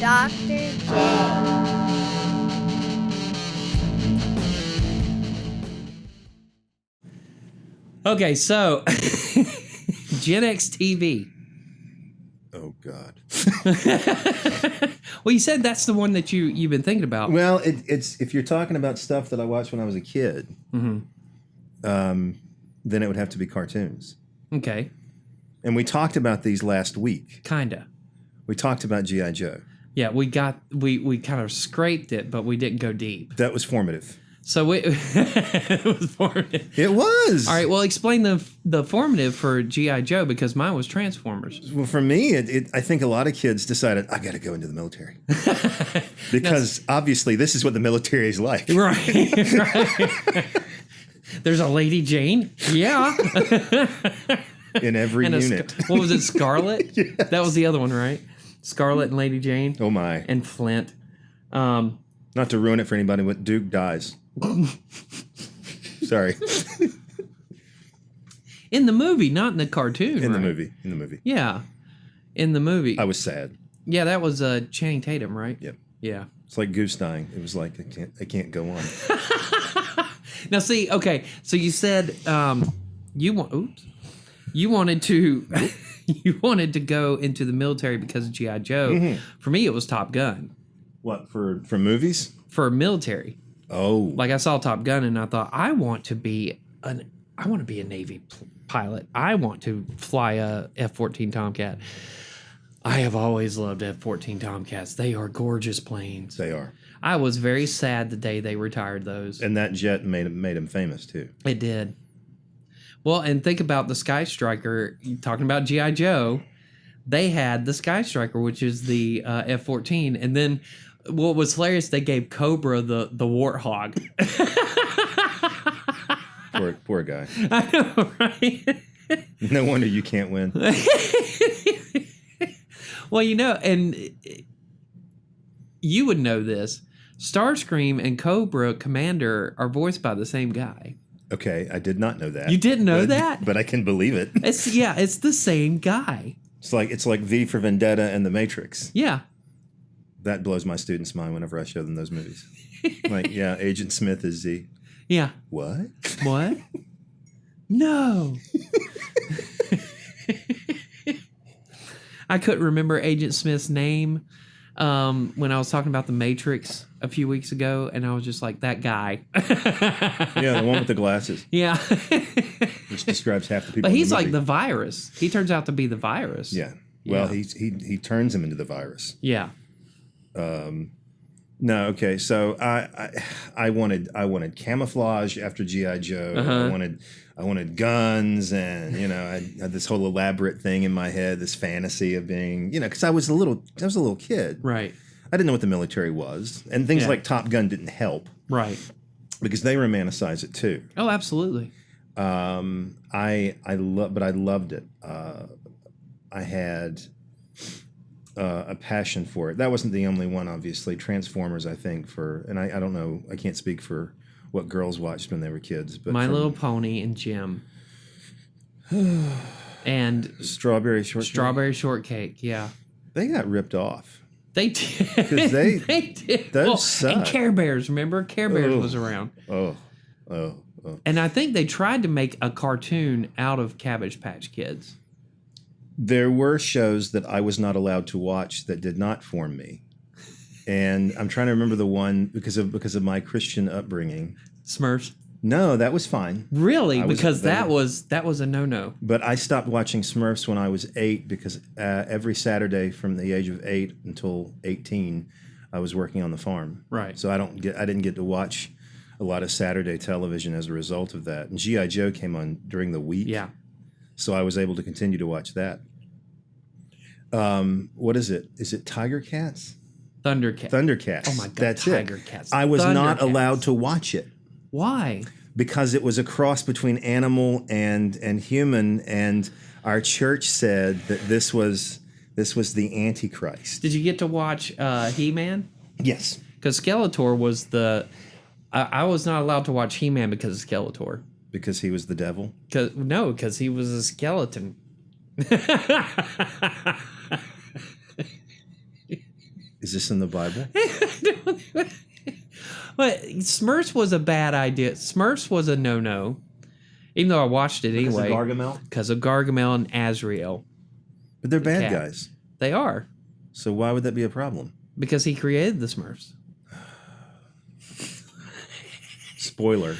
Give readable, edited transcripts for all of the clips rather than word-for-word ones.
Dr. J. Okay, so Gen X TV. Oh, God. Well, you said that's the one that you've been thinking about. Well, it's if you're talking about stuff that I watched when I was a kid, then it would have to be cartoons. Okay, And we talked about these last week. kinda. We talked about G.I. Joe. Yeah, we kind of scraped it, but we didn't go deep. That was formative. So it was formative. It was. All right, well, explain the formative for G.I. Joe, because mine was Transformers. Well, for me, I think a lot of kids decided, I got to go into the military. Because obviously this is what the military is like. Right, right. There's a Lady Jane. Yeah. In every And unit. What was it, Scarlet? Yes. That was the other one, right? Scarlet and Lady Jane. Oh, my. And Flint. Not to ruin it for anybody, but Duke dies. Sorry. In the movie, not in the cartoon. In the right? movie. In the movie. Yeah. In the movie. I was sad. Yeah, that was Channing Tatum, right? Yep. Yeah. It's like Goose dying. It was like, I can't go on. Now, see, okay, so you said you wanted to you wanted to go into the military because of G.I. Joe. Mm-hmm. For me, it was Top Gun. What, for movies? For military. Oh. Like, I saw Top Gun and I thought, I want to be a Navy pilot. I want to fly a F-14 Tomcat. I have always loved F-14 Tomcats. They are gorgeous planes. They are. I was very sad the day they retired those. And that jet made him famous, too. It did. Well, and think about the Sky Striker. Talking about G.I. Joe, they had the Sky Striker, which is the F-14. And then what was hilarious, they gave Cobra the Warthog. Poor guy. I know, right? No wonder you can't win. Well, you know, and you would know this. Starscream and Cobra Commander are voiced by the same guy. Okay, I did not know that. You didn't know that? But I can believe it. It's the same guy. It's like V for Vendetta and The Matrix. Yeah. That blows my students' mind whenever I show them those movies. Like, yeah, Agent Smith is Z. Yeah. What? What? No. I couldn't remember Agent Smith's name when I was talking about The Matrix a few weeks ago, and I was just like, that guy. Yeah, the one with the glasses, Yeah. which describes half the people. But in he's the like movie. the virus. He turns out to be the virus. Yeah. Well, Yeah. he turns him into the virus. Yeah. No, okay. So I wanted camouflage after G.I. Joe. Uh-huh. I wanted guns, and I had this whole elaborate thing in my head, this fantasy of being, because I was a little kid. Right. I didn't know what the military was, and things Yeah. like Top Gun didn't help Right. because they romanticize it too. Oh, absolutely. I loved it. I had a passion for it. That wasn't the only one, obviously. Transformers, I think, and I don't know, I can't speak for what girls watched when they were kids, but My Little Pony and Jim. And Strawberry Shortcake. Strawberry Shortcake, yeah. They got ripped off. They did. 'Cause they- did. those suck. And Care Bears, remember? Care Bears Oh. was around. Oh. And I think they tried to make a cartoon out of Cabbage Patch Kids. There were shows that I was not allowed to watch that did not form me. And I'm trying to remember the one because of my Christian upbringing. Smurfs. No, that was fine. Really? Because they were- that was a no-no. But I stopped watching Smurfs when I was 8 because every Saturday from the age of 8 until 18, I was working on the farm. Right. So I didn't get to watch a lot of Saturday television as a result of that. And G.I. Joe came on during the week. Yeah. So I was able to continue to watch that. What is it? Is it Tiger Cats? Thundercats. Thundercats. Oh my God, That's Tiger it. Cats. I was not Thundercats. allowed to watch it Why? because it was a cross between animal and human, and our church said that this was the Antichrist. Did you get to watch He-Man? Yes. Because Skeletor was I was not allowed to watch He-Man because of Skeletor. Because he was the devil? Because he was a skeleton. Is this in the Bible? But Smurfs was a bad idea. Smurfs was a no-no, even though I watched it anyway. Gargamel? Because of Gargamel and Azrael. But they're bad cat. guys. They are. So why would that be a problem? Because he created the Smurfs. Spoiler.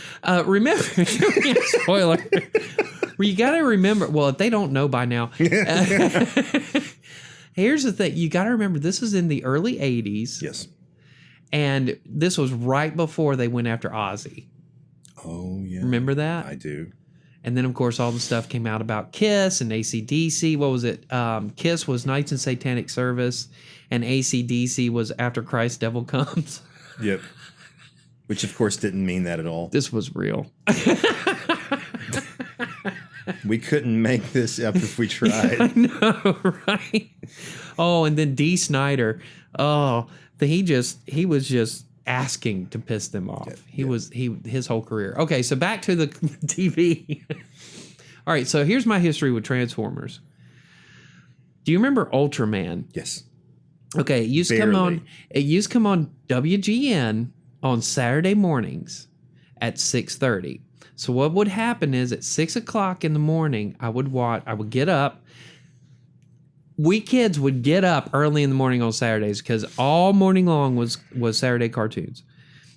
Remember, spoiler. You got to remember. Well, if they don't know by now, here's the thing: you got to remember this is in the early '80s. Yes. And this was right before they went after Ozzy. Oh yeah. Remember that? I do. And then, of course, all the stuff came out about Kiss and AC/DC. What was it? Kiss was Knights in Satanic Service, and AC/DC was After Christ Devil Comes. Yep. Which, of course, didn't mean that at all. This was real. We couldn't make this up if we tried. I know, right? Oh, and then Dee Snider. Oh, he was just asking to piss them off. His whole career. Okay, so back to the TV. All right, so here's my history with Transformers. Do you remember Ultraman? Yes. Okay, it used to come on WGN on Saturday mornings at 6:30. So what would happen is at 6 o'clock in the morning, I would get up. We kids would get up early in the morning on Saturdays because all morning long was Saturday cartoons,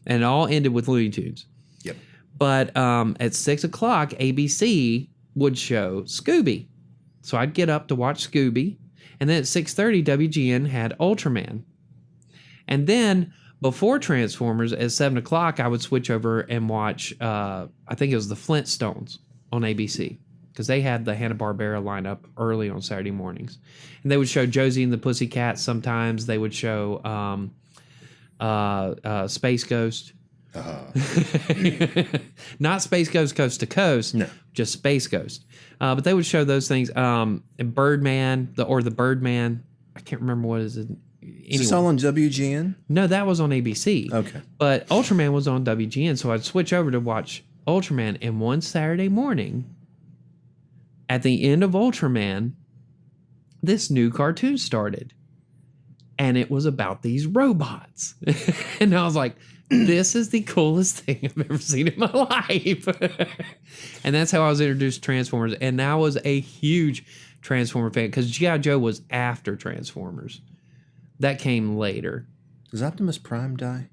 and it all ended with Looney Tunes. Yep. But at 6 o'clock, ABC would show Scooby, so I'd get up to watch Scooby, and then at 6:30, WGN had Ultraman, and then before Transformers at 7 o'clock, I would switch over and watch. I think it was the Flintstones on ABC. Because they had the Hanna-Barbera lineup early on Saturday mornings. And they would show Josie and the Pussycats sometimes. They would show Space Ghost. Not Space Ghost Coast to Coast. No. Just Space Ghost. But they would show those things. And Birdman, the Birdman. I can't remember what is it. Is this all on WGN? No, that was on ABC. Okay. But Ultraman was on WGN. So I'd switch over to watch Ultraman. And one Saturday morning, at the end of Ultraman, this new cartoon started. And it was about these robots. And I was like, this is the coolest thing I've ever seen in my life. And that's how I was introduced to Transformers. And I was a huge Transformer fan because G.I. Joe was after Transformers. That came later. Does Optimus Prime die?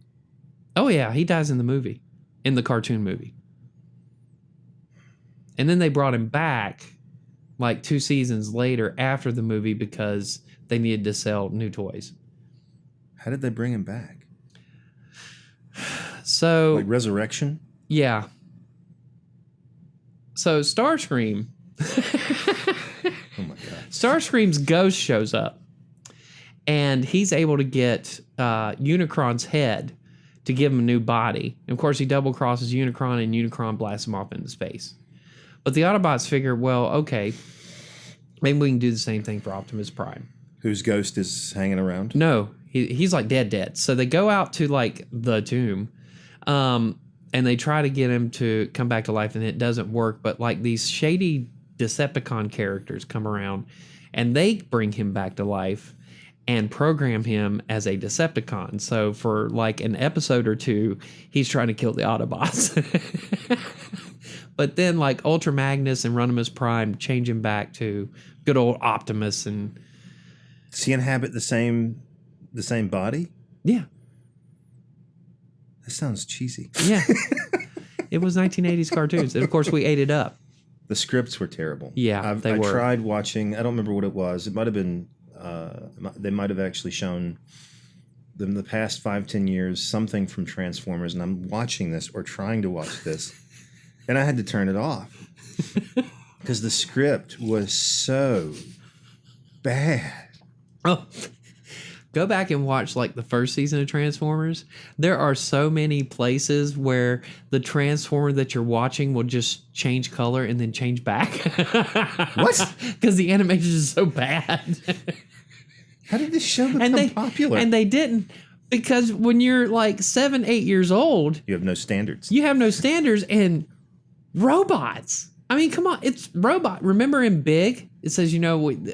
Oh, yeah. He dies in the movie, in the cartoon movie. And then they brought him back like 2 seasons later after the movie because they needed to sell new toys. How did they bring him back? So, like Resurrection? Yeah. So Starscream. Oh my God. Starscream's ghost shows up. And he's able to get Unicron's head to give him a new body. And of course, he double crosses Unicron, and Unicron blasts him off into space. But the Autobots figure, well, okay, maybe we can do the same thing for Optimus Prime. Whose ghost is hanging around? No, he's like dead. So they go out to like the tomb, and they try to get him to come back to life, and it doesn't work. But like these shady Decepticon characters come around, and they bring him back to life and program him as a Decepticon. So for like an episode or two, he's trying to kill the Autobots. But then like Ultra Magnus and Runimus Prime change him back to good old Optimus. And does he inhabit the same body? Yeah. That sounds cheesy. Yeah. It was 1980s cartoons. And of course we ate it up. The scripts were terrible. Yeah, they were. I tried watching, I don't remember what it was. It might have been, they might have actually shown them the past 5-10 years, something from Transformers. And I'm watching this or trying to watch this. And I had to turn it off because the script was so bad. Oh, go back and watch like the first season of Transformers. There are so many places where the Transformer that you're watching will just change color and then change back. What? Because the animation is so bad. How did this show become popular? And they didn't. Because when you're like 7, 8 years old, you have no standards. You have no standards, and robots. I mean, come on, it's robot. Remember in Big, it says,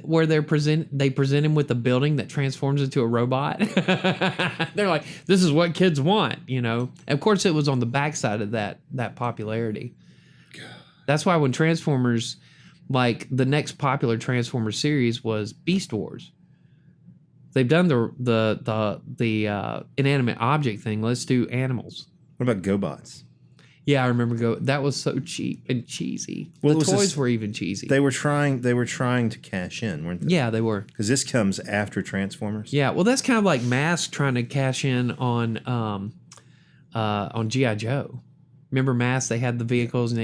where they present him with a building that transforms into a robot. They're like, this is what kids want, Of course, it was on the backside of that popularity. That's why when Transformers, like the next popular Transformers series was Beast Wars. They've done the inanimate object thing. Let's do animals. What about GoBots? Yeah, I remember that was so cheap and cheesy. Well, the toys were even cheesy. They were trying to cash in, weren't they? Yeah, they were. Because this comes after Transformers. Yeah, well, that's kind of like Mask trying to cash in on G.I. Joe. Remember Mask? They had the vehicles and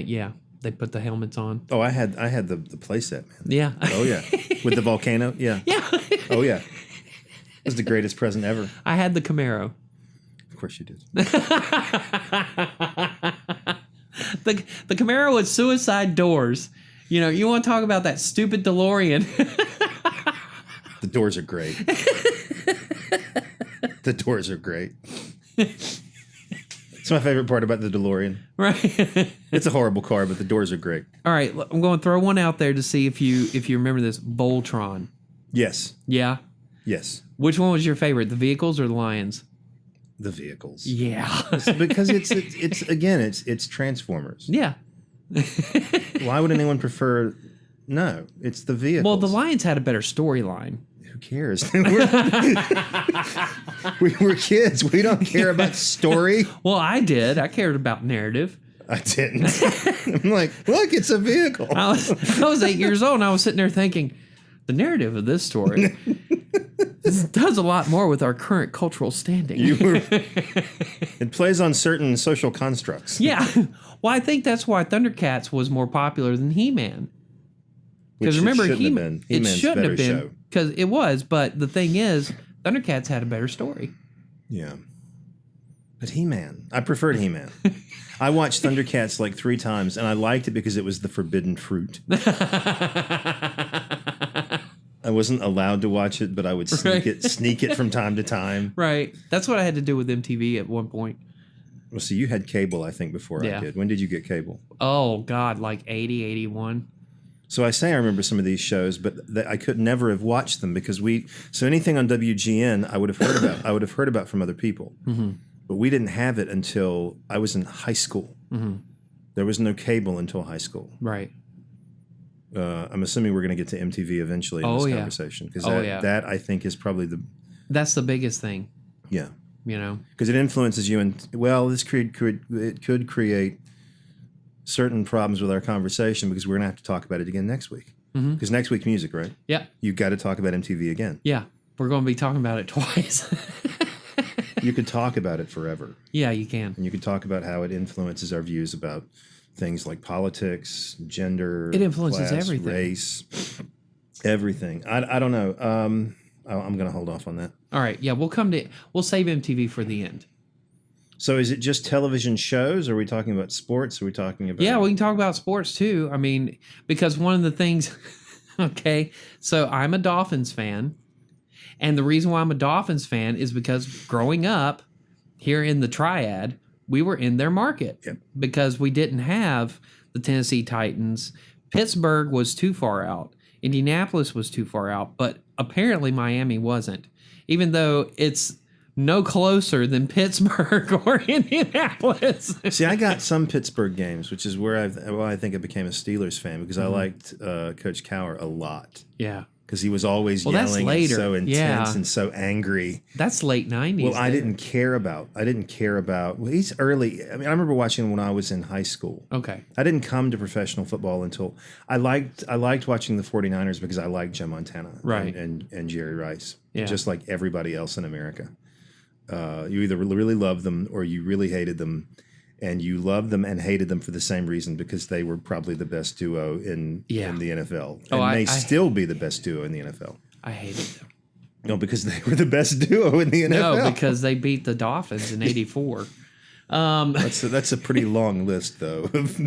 they put the helmets on. Oh, I had the playset, man. Yeah. Oh yeah, with the volcano. Yeah. Yeah. Oh yeah. It was the greatest present ever. I had the Camaro. Of course you did. The Camaro with suicide doors. You want to talk about that stupid DeLorean. The doors are great. The doors are great. It's my favorite part about the DeLorean. Right. It's a horrible car, but the doors are great. All right, I'm going to throw one out there to see if you remember this. Voltron. Yes. Yeah? Yes. Which one was your favorite, the vehicles or the lions? The vehicles. Yeah. Because it's Transformers. Yeah. Why would anyone prefer? No, it's the vehicles. Well, the lions had a better storyline. Who cares? We're kids. We don't care about story. Well, I did. I cared about narrative. I didn't. I'm like, look, it's a vehicle. I was 8 years old, and I was sitting there thinking, the narrative of this story this does a lot more with our current cultural standing. It plays on certain social constructs. Yeah. Well, I think that's why Thundercats was more popular than He-Man. Because remember, it shouldn't have been because it was. But the thing is, Thundercats had a better story. Yeah. But He-Man, I preferred He-Man. I watched Thundercats like 3 times, and I liked it because it was the forbidden fruit. I wasn't allowed to watch it, but I would sneak it from time to time. Right. That's what I had to do with MTV at one point. Well, see, you had cable, I think, before I did. When did you get cable? Oh, God, like 80, 81. So I say I remember some of these shows, but I could never have watched them because so anything on WGN I would have heard about. I would have heard about from other people. Mm-hmm. But we didn't have it until I was in high school. Mm-hmm. There was no cable until high school. Right. I'm assuming we're going to get to MTV eventually in this conversation because that I think is probably that's the biggest thing. Yeah. Because it influences you, and this could create certain problems with our conversation because we're going to have to talk about it again next week. Because next week's music, right? Yeah. You got to talk about MTV again. Yeah, we're going to be talking about it twice. You could talk about it forever. Yeah, you can. And you could talk about how it influences our views about things like politics, gender, it influences class, everything, race, everything. I don't know. I'm going to hold off on that. All right. Yeah, we'll save MTV for the end. So is it just television shows? Are we talking about sports? Are we talking about? Yeah, we can talk about sports too. I mean, because one of the things. Okay, so I'm a Dolphins fan, and the reason why I'm a Dolphins fan is because growing up here in the Triad, we were in their market because we didn't have the Tennessee Titans. Pittsburgh was too far out. Indianapolis was too far out, but apparently Miami wasn't, even though it's no closer than Pittsburgh or Indianapolis. See, I got some Pittsburgh games, which is where I think I became a Steelers fan because I liked Coach Cowher a lot. Yeah. Because he was always yelling and so intense and so angry. That's late 90s. Well, I didn't care about. Well, he's early. I mean, I remember watching him when I was in high school. Okay. I didn't come to professional football until I liked watching the 49ers because I liked Joe Montana and Jerry Rice, just like everybody else in America. You either really loved them or you really hated them. And you loved them and hated them for the same reason because they were probably the best duo in the NFL. And may still be the best duo in the NFL. I hated them. No, because they were the best duo in the NFL. No, because they beat the Dolphins in '84. That's a pretty long list, though, of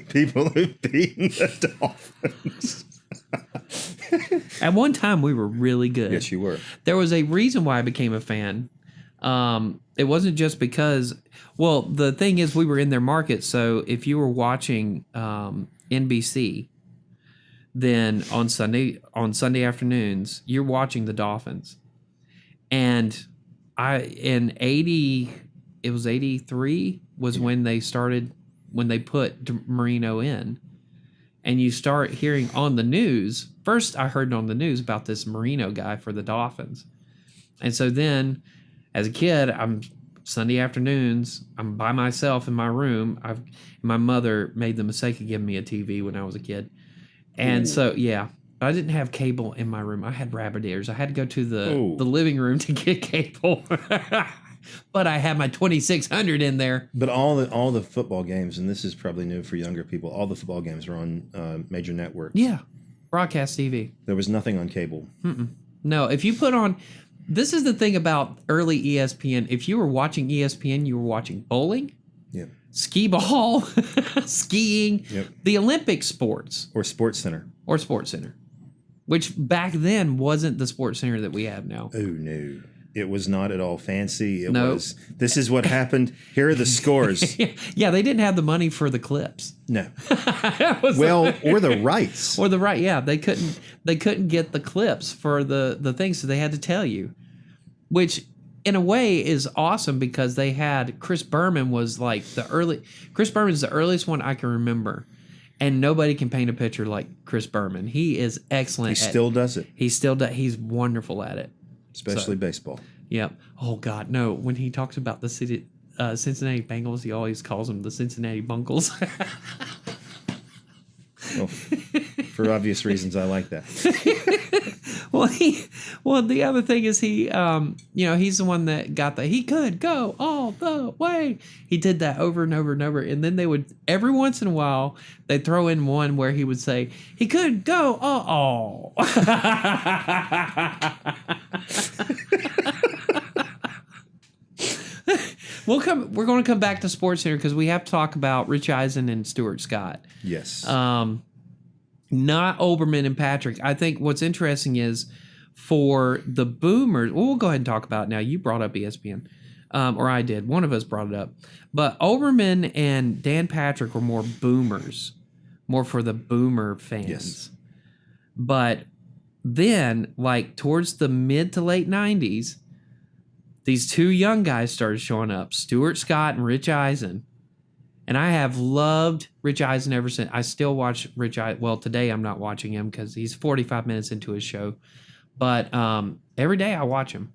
people who've beaten the Dolphins. At one time, we were really good. Yes, you were. There was a reason why I became a fan. It wasn't just because, well, the thing is we were in their market. So if you were watching NBC, then on Sunday afternoons, you're watching the Dolphins. And in 80, it was 83 was when they put Marino in. And you start hearing on the news. First, I heard on the news about this Marino guy for the Dolphins. And so then, as a kid, Sunday afternoons, I'm by myself in my room. My mother made the mistake of giving me a TV when I was a kid. And so, yeah, I didn't have cable in my room. I had rabbit ears. I had to go to the living room to get cable. But I had my 2600 in there. But all the football games, and this is probably new for younger people, all the football games were on major networks. Yeah, broadcast TV. There was nothing on cable. No, if you put on... This is the thing about early ESPN. If you were watching ESPN, you were watching bowling, skee ball, skiing, the Olympic sports. Or Sports Center. Which back then wasn't the Sports Center that we have now. Oh, no. It was not at all fancy. It was, this is what happened. Here are the scores. Yeah, they didn't have the money for the clips. No. Or the rights. Or the right, yeah. They couldn't get the clips for the things, so they had to tell you. Which, in a way, is awesome because they had... Chris Berman was like Chris Berman's the earliest one I can remember. And nobody can paint a picture like Chris Berman. He is excellent. He still does it. He still does. He's wonderful at it. Especially baseball. Yep. Oh, God, no. When he talks about the Cincinnati Bengals, he always calls them the Cincinnati Bunkles. Well, for obvious reasons, I like that. Well, the other thing is he's the one that got he could go all the way. He did that over and over and over. And then they would, every once in a while, they'd throw in one where he would say, he could go all. We're going to come back to Sports Center because we have to talk about Rich Eisen and Stuart Scott. Yes. Not Olbermann and Patrick. I think what's interesting is for the boomers, we'll go ahead and talk about it now. You brought up ESPN, or I did. One of us brought it up. But Olbermann and Dan Patrick were more boomers, more for the boomer fans. Yes. But then, like towards the mid to late 90s, these two young guys started showing up, Stuart Scott and Rich Eisen. And I have loved Rich Eisen ever since. I still watch Rich Eisen. Well, today I'm not watching him because he's 45 minutes into his show. But every day I watch him.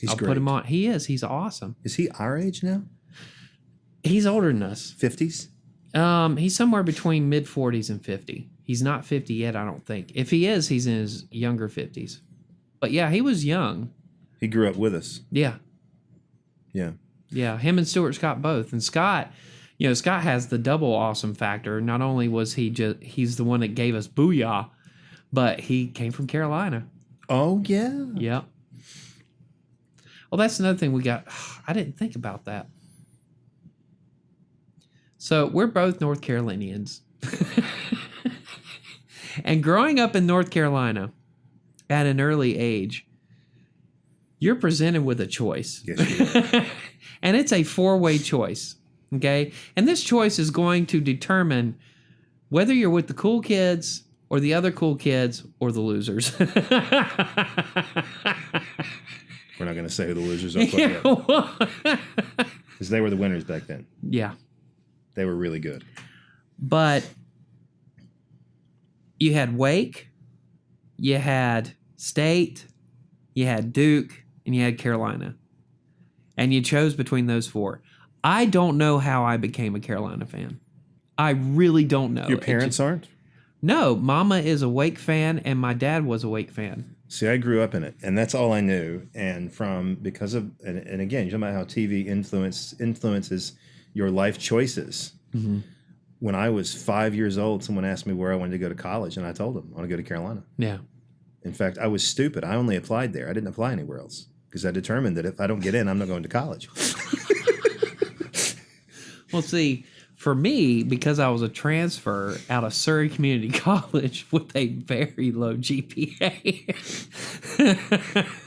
I'll put him on. He is. He's awesome. Is he our age now? He's older than us. 50s? He's somewhere between mid 40s and 50. He's not 50 yet, I don't think. If he is, he's in his younger 50s. But yeah, he was young. He grew up with us. Yeah. Yeah. Yeah, him and Stuart Scott both. And Scott, Scott has the double awesome factor. Not only was he's the one that gave us Booyah, but he came from Carolina. Oh, yeah. Yep. Well, that's another thing we got. I didn't think about that. So we're both North Carolinians. And growing up in North Carolina at an early age, you're presented with a choice. Yes, you are. And it's a four-way choice, okay? And this choice is going to determine whether you're with the cool kids or the other cool kids or the losers. We're not going to say who the losers are quite yet. Because they were the winners back then. Yeah. They were really good. But you had Wake, you had State, you had Duke, and you had Carolina. And you chose between those four. I don't know how I became a Carolina fan. I really don't know. Your parents aren't? No, Mama is a Wake fan, and my dad was a Wake fan. See, I grew up in it, and that's all I knew. And because of, and again, you're talking about how TV influences your life choices. Mm-hmm. When I was 5 years old, someone asked me where I wanted to go to college, and I told them I want to go to Carolina. Yeah. In fact, I was stupid. I only applied there. I didn't apply anywhere else because I determined that if I don't get in, I'm not going to college. Well, see, for me, because I was a transfer out of Surrey Community College with a very low GPA,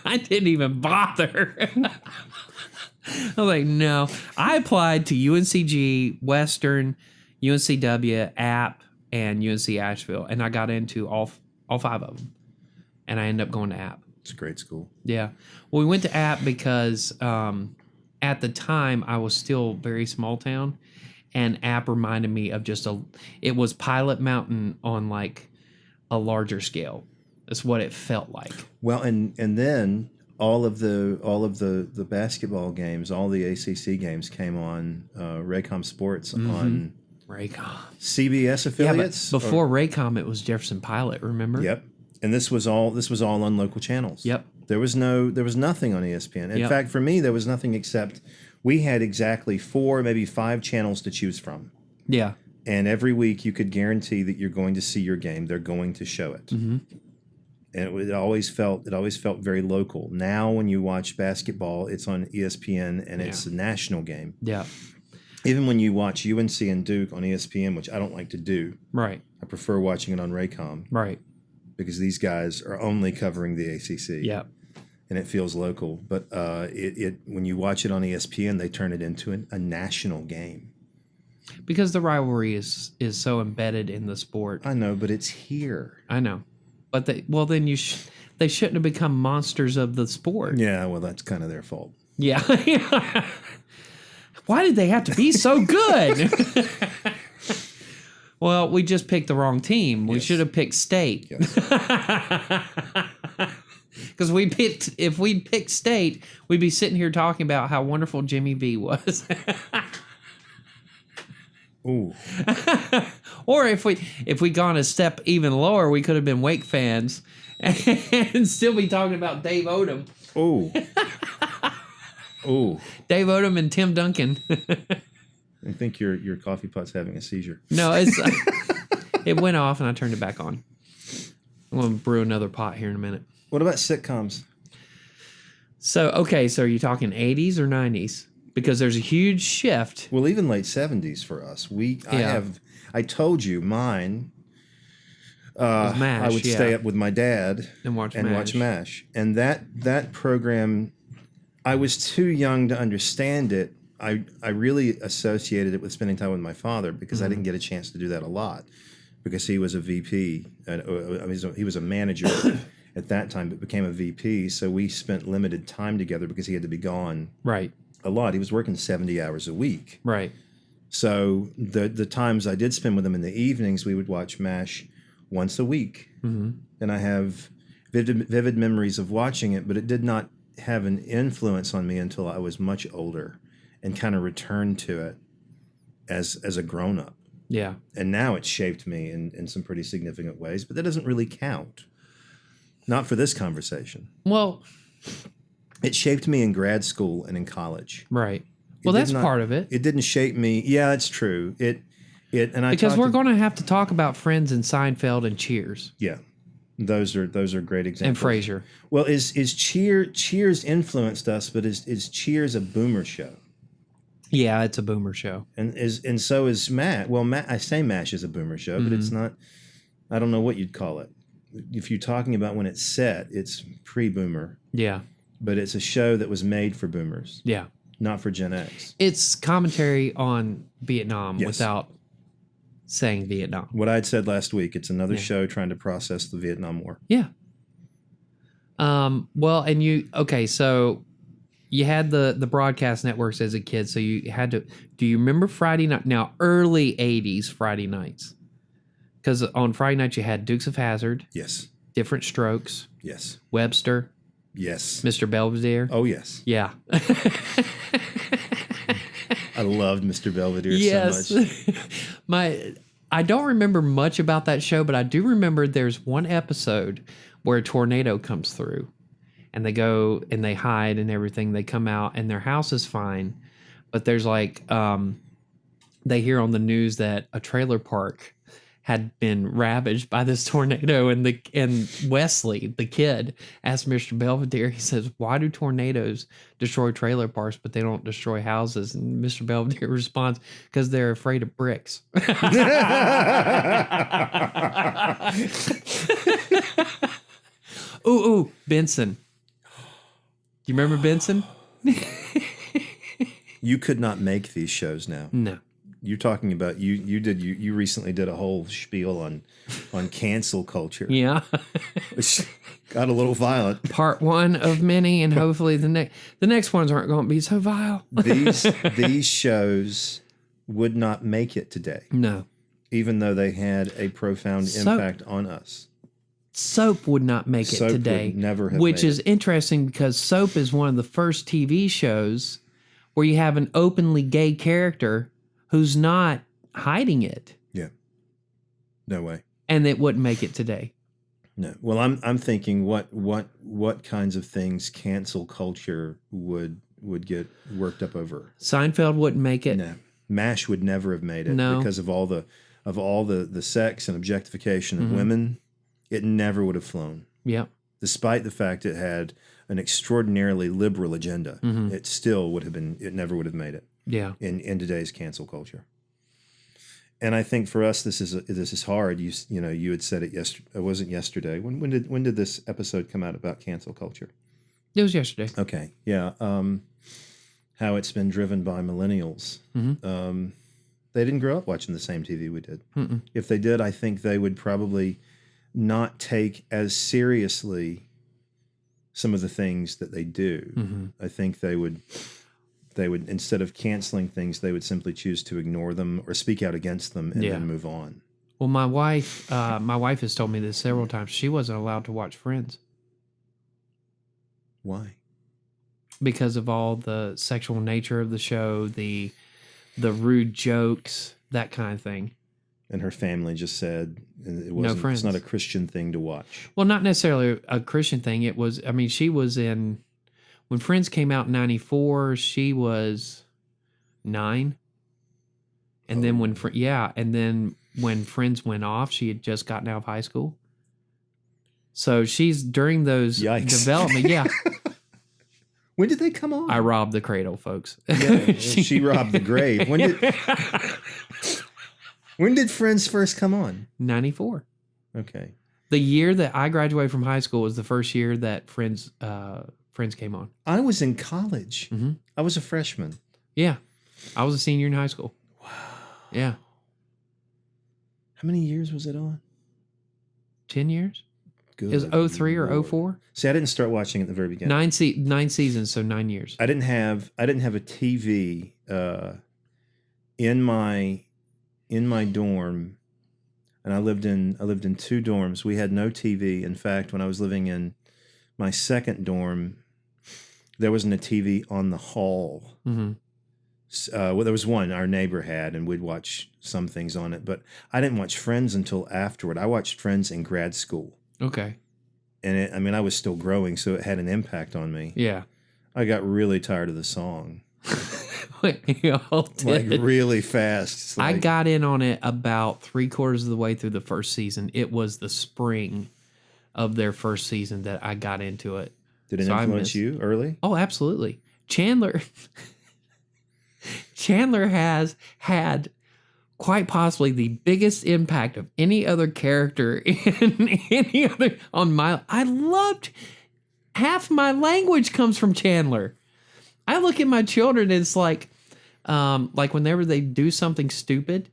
I didn't even bother. I was like, no. I applied to UNCG, Western, UNCW, App, and UNC Asheville, and I got into all 5 of them, and I ended up going to App. It's a great school. Yeah. Well, we went to App because at the time I was still very small town, and App reminded me of it was Pilot Mountain on like a larger scale. That's what it felt like. Well, and then all of the basketball games, all the ACC games came on Raycom Sports on Raycom. CBS affiliates. Yeah, but before Raycom, it was Jefferson Pilot. Remember? Yep. And this was all on local channels. Yep. There was nothing on ESPN. In fact, for me, there was nothing except we had exactly 4, maybe 5 channels to choose from. Yeah. And every week you could guarantee that you're going to see your game. They're going to show it. Mm-hmm. And it always felt very local. Now when you watch basketball, it's on ESPN and it's a national game. Yeah. Even when you watch UNC and Duke on ESPN, which I don't like to do. Right. I prefer watching it on Raycom. Right. Because these guys are only covering the ACC. Yeah. And it feels local. But when you watch it on ESPN, they turn it into a national game. Because the rivalry is so embedded in the sport. I know, but it's here. I know. But then they shouldn't have become monsters of the sport. Yeah, well, that's kind of their fault. Yeah. Why did they have to be so good? Well, we just picked the wrong team. We should have picked State. Because if we'd picked State, we'd be sitting here talking about how wonderful Jimmy V was. Ooh. Or if we'd gone a step even lower, we could have been Wake fans and still be talking about Dave Odom. Ooh. Ooh. Dave Odom and Tim Duncan. I think your coffee pot's having a seizure. No, it went off and I turned it back on. I'm going to brew another pot here in a minute. What about sitcoms? So are you talking 80s or 90s? Because there's a huge shift. Well, even late 70s for us. I told you mine. MASH, I would stay up with my dad and watch MASH. And that program, I was too young to understand it. I really associated it with spending time with my father because I didn't get a chance to do that a lot because he was a VP. He was a manager at that time, but became a VP. So we spent limited time together because he had to be gone a lot. He was working 70 hours a week. Right. So the times I did spend with him in the evenings, we would watch MASH once a week. Mm-hmm. And I have vivid memories of watching it, but it did not have an influence on me until I was much older and kind of returned to it as a grown-up. Yeah. And now it's shaped me in some pretty significant ways, but that doesn't really count. Not for this conversation. Well, it shaped me in grad school and in college. Right. Well, that's part of it. It didn't shape me. Yeah, it's true. Because we're going to have to talk about Friends and Seinfeld and Cheers. Yeah. Those are great examples. And Frasier. Well, is Cheers influenced us, but is Cheers a boomer show? Yeah, it's a boomer show. And so is MASH. Well, I say MASH is a boomer show, but it's not. I don't know what you'd call it. If you're talking about when it's set, it's pre-boomer. Yeah. But it's a show that was made for boomers. Yeah. Not for Gen X. It's commentary on Vietnam without saying Vietnam. What I'd said last week, it's another show trying to process the Vietnam War. Yeah. Well, and so you had the broadcast networks as a kid, so you had to, do you remember Friday night? Now, early 80s Friday nights. Because on Friday nights you had Dukes of Hazzard. Yes. Different Strokes. Yes. Webster. Yes. Mr. Belvedere. Oh, yes. Yeah. I loved Mr. Belvedere so much. I don't remember much about that show, but I do remember there's one episode where a tornado comes through and they go and they hide and everything. They come out and their house is fine, but there's they hear on the news that a trailer park had been ravaged by this tornado, and Wesley, the kid, asked Mr. Belvedere, he says, why do tornadoes destroy trailer parks, but they don't destroy houses? And Mr. Belvedere responds, because they're afraid of bricks. Ooh, Benson. You remember Benson? You could not make these shows now. No. you're talking about you recently did a whole spiel on cancel culture, Yeah. which got a little violent. Part one of many, and hopefully the next ones aren't going to be so vile. These shows would not make it today, No. even though they had a profound impact on us. Soap would not make it Soap today. would never have which made is it. interesting because Soap is one of the first TV shows where you have an openly gay character who's not hiding it, Yeah. No way. and it wouldn't make it today. No. Well, I'm thinking what kinds of things cancel culture would get worked up over. Seinfeld wouldn't make it. No. MASH would never have made it No. because of all the sex and objectification of Mm-hmm. women. It never would have flown. Yep. Despite the fact it had an extraordinarily liberal agenda, Mm-hmm. it still would have been. It never would have made it Yeah. in today's cancel culture. And I think for us, this is hard. You had said it yesterday. It wasn't yesterday. When did this episode come out about cancel culture? It was yesterday. Okay, yeah. How it's been driven by millennials. Mm-hmm. They didn't grow up watching the same TV we did. Mm-mm. If they did, I think they would probably not take as seriously some of the things that they do. Mm-hmm. I think they would instead of canceling things, they would simply choose to ignore them or speak out against them and Yeah. then move on. Well, my wife has told me this several times. She wasn't allowed to watch Friends Why? because of all the sexual nature of the show, the rude jokes, that kind of thing. And her family just said it No wasn't. Friends. It's not a Christian thing to watch. Well, not necessarily a Christian thing. It was, I mean, she was in, when Friends came out in 94, she was 9. And then when Friends went off, she had just gotten out of high school. So she's, during those Yikes. development, yeah, When did they come on? I robbed the cradle, folks. Yeah, she robbed the grave. When did Friends first come on? 94. Okay. The year that I graduated from high school was the first year that Friends came on. I was in college. Mhm. I was a freshman. Yeah. I was a senior in high school. Wow. Yeah. How many years was it on? 10 years? Good It was 03 or Lord. 04? See, I didn't start watching at the very beginning. 9 seasons, so 9 years. I didn't have a TV in my dorm, and I lived in 2 dorms. We had no TV. In fact, when I was living in my second dorm, there wasn't a TV on the hall. Mm-hmm. Well, there was one our neighbor had, and we'd watch some things on it. But I didn't watch Friends until afterward. I watched Friends in grad school, Okay. and I was still growing, so it had an impact on me. Yeah. I got really tired of the song, You all like did. really fast. It's I like- got in on it about 3/4 of the way through the first season. It was the spring of their first season that I got into it. Did it So I influence missed- you early? Oh, absolutely. Chandler has had quite possibly the biggest impact of any other character in any other on my. I loved half my language comes from Chandler. I look at my children and it's like whenever they do something stupid,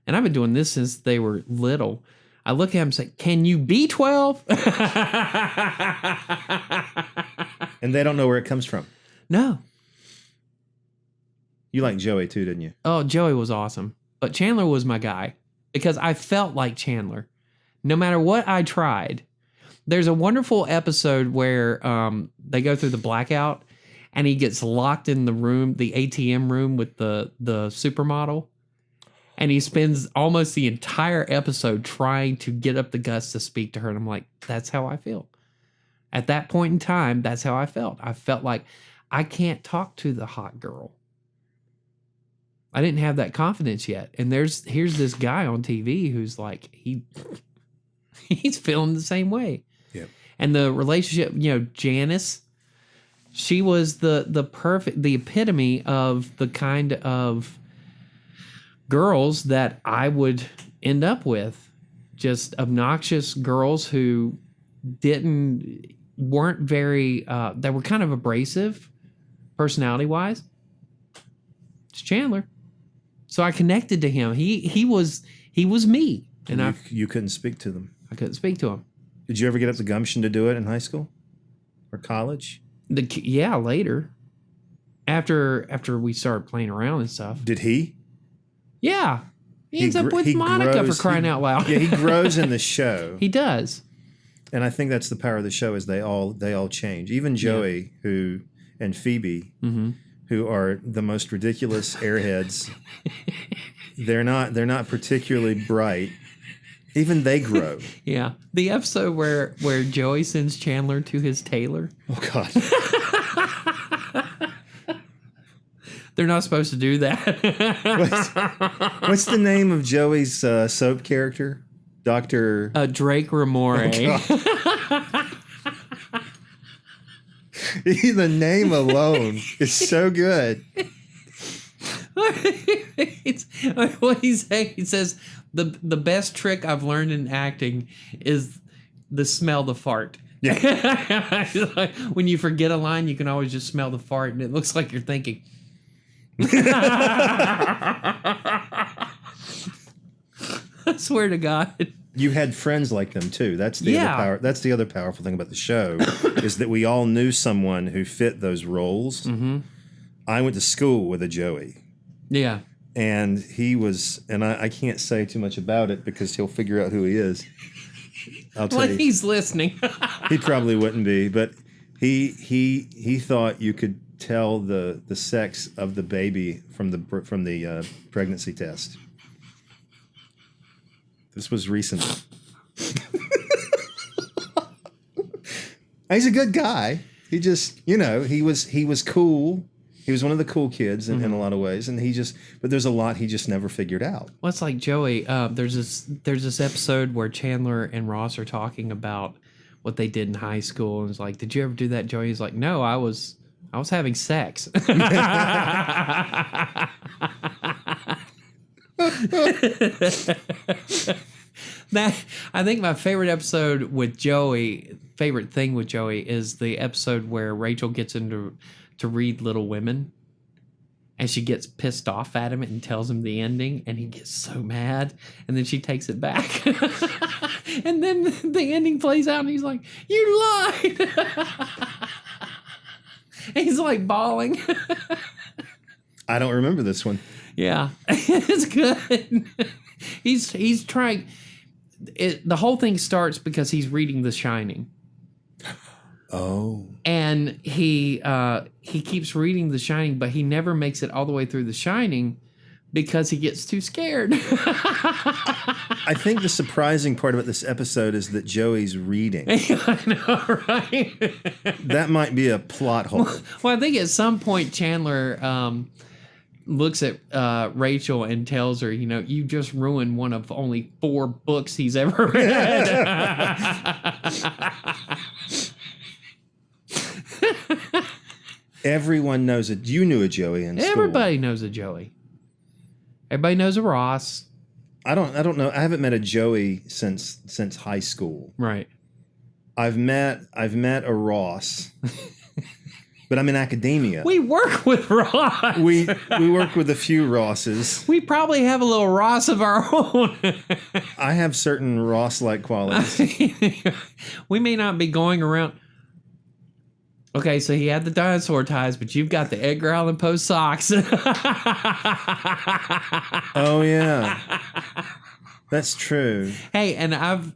and I've been doing this since they were little. I look at them and say, "Can you be 12?" And they don't know where it comes from. No. You liked Joey too, didn't you? Oh, Joey was awesome. But Chandler was my guy because I felt like Chandler. No matter what I tried. There's a wonderful episode where they go through the blackout and he gets locked in the room, the ATM room with the supermodel. And he spends almost the entire episode trying to get up the guts to speak to her. And I'm like, that's how I feel. At that point in time, that's how I felt. I felt like I can't talk to the hot girl. I didn't have that confidence yet. And here's this guy on TV who's like, he's feeling the same way. Yeah. And the relationship, Janice, she was the epitome of the kind of girls that I would end up with. Just obnoxious girls who weren't very, that were kind of abrasive personality wise. It's Chandler. So I connected to him. He was me, and You couldn't speak to them. I couldn't speak to him. Did you ever get up the gumption to do it in high school or college? Yeah, later. After we started playing around and stuff. Did he? Yeah. He ends up with he Monica grows- for crying out loud. Yeah, he grows in the show. He does. And I think that's the power of the show is they all change. Even Joey and Phoebe, who are the most ridiculous airheads. They're not particularly bright. Even they grow. Yeah. The episode where Joey sends Chandler to his tailor. Oh God. They're not supposed to do that. What's the name of Joey's soap character? Dr. Drake Ramore. The name alone is so good. What he's saying, he says the best trick I've learned in acting is the smell the fart. Yeah. Like, when you forget a line, you can always just smell the fart, and it looks like you're thinking. I swear to God. You had friends like them too. That's the other power. That's the other powerful thing about the show is that we all knew someone who fit those roles. Mm-hmm. I went to school with a Joey. Yeah. And he was, and I can't say too much about it because he'll figure out who he is. I'll tell you. He's listening. He probably wouldn't be, but he thought you could tell the sex of the baby from the pregnancy test. This was recent. He's a good guy. He just, he was cool. He was one of the cool kids in a lot of ways, and but there's a lot he just never figured out. Well, it's like Joey. There's this episode where Chandler and Ross are talking about what they did in high school, and it's like, "Did you ever do that, Joey?" He's like, "No, I was having sex." I think my favorite episode with Joey, favorite thing with Joey, is the episode where Rachel gets him to read Little Women, and she gets pissed off at him and tells him the ending, and he gets so mad, and then she takes it back, and then the ending plays out, and he's like, "You lied!" And he's like bawling. I don't remember this one. Yeah, it's good. He's trying. The whole thing starts because he's reading The Shining. Oh. And he keeps reading The Shining, but he never makes it all the way through The Shining because he gets too scared. I think the surprising part about this episode is that Joey's reading. I know, right? That might be a plot hole. Well, I think at some point Chandler looks at Rachel and tells her, you just ruined one of only 4 books he's ever read. Everyone knows it. You knew a Joey in school. Everybody knows a Joey. Everybody knows a Ross. I don't know. I haven't met a Joey since high school. Right. I've met a Ross. But I'm in academia. We work with Ross. We work with a few Rosses. We probably have a little Ross of our own. I have certain Ross-like qualities. We may not be going around. Okay, so he had the dinosaur ties, but you've got the Edgar Allan Poe socks. Oh yeah, that's true. Hey, and I've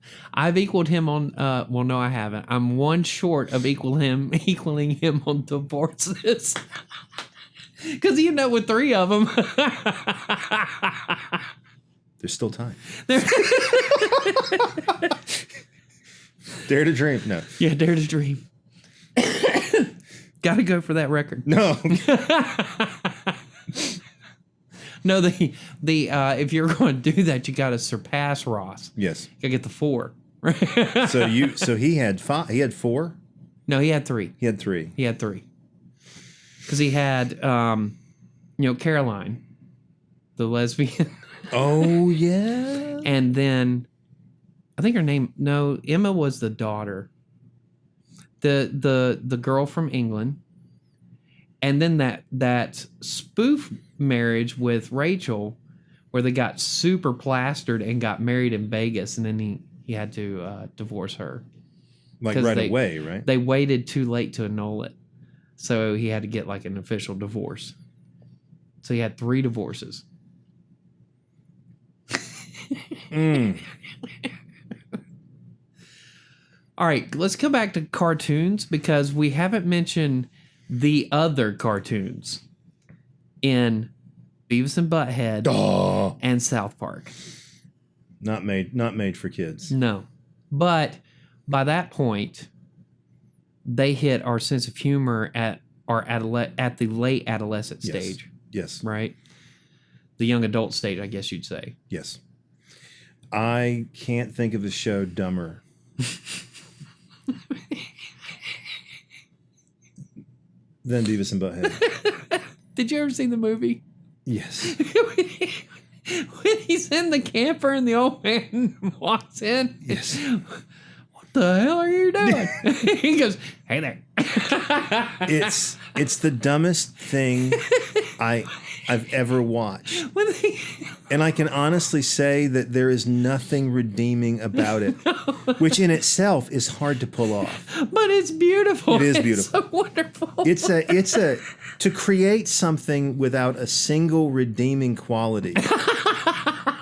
equaled him on. Well, no, I haven't. I'm one short of equaling him on divorces. Because with 3 of them. There's still time. Dare to dream. No. Yeah, dare to dream. Got to go for that record. No. No, the if you're going to do that, you got to surpass Ross. Yes. You got to get the 4. So he had 5. He had 4. No, he had 3. He had 3. He had 3. Because he had, Caroline, the lesbian. Oh yeah. And then, I think her name. No, Emma was the daughter. The girl from England, and then that spoof marriage with Rachel, where they got super plastered and got married in Vegas, and then he had to divorce her. Like 'Cause right away, right? They waited too late to annul it, so he had to get like an official divorce. So he had 3 divorces. All right, let's come back to cartoons because we haven't mentioned the other cartoons in Beavis and Butthead Oh, and South Park. not made for kids. No. But by that point, they hit our sense of humor at the late adolescent Yes. stage, Yes. right? The young adult stage, I guess you'd say. Yes. I can't think of a show dumber. than Beavis and Butthead. Did you ever see the movie? Yes. When he's in the camper and the old man walks in. Yes. What the hell are you doing? He goes, "Hey there." It's the dumbest thing I've ever watched. And I can honestly say that there is nothing redeeming about it, which in itself is hard to pull off. But it's beautiful. It is It's beautiful. so wonderful. It's a to create something without a single redeeming quality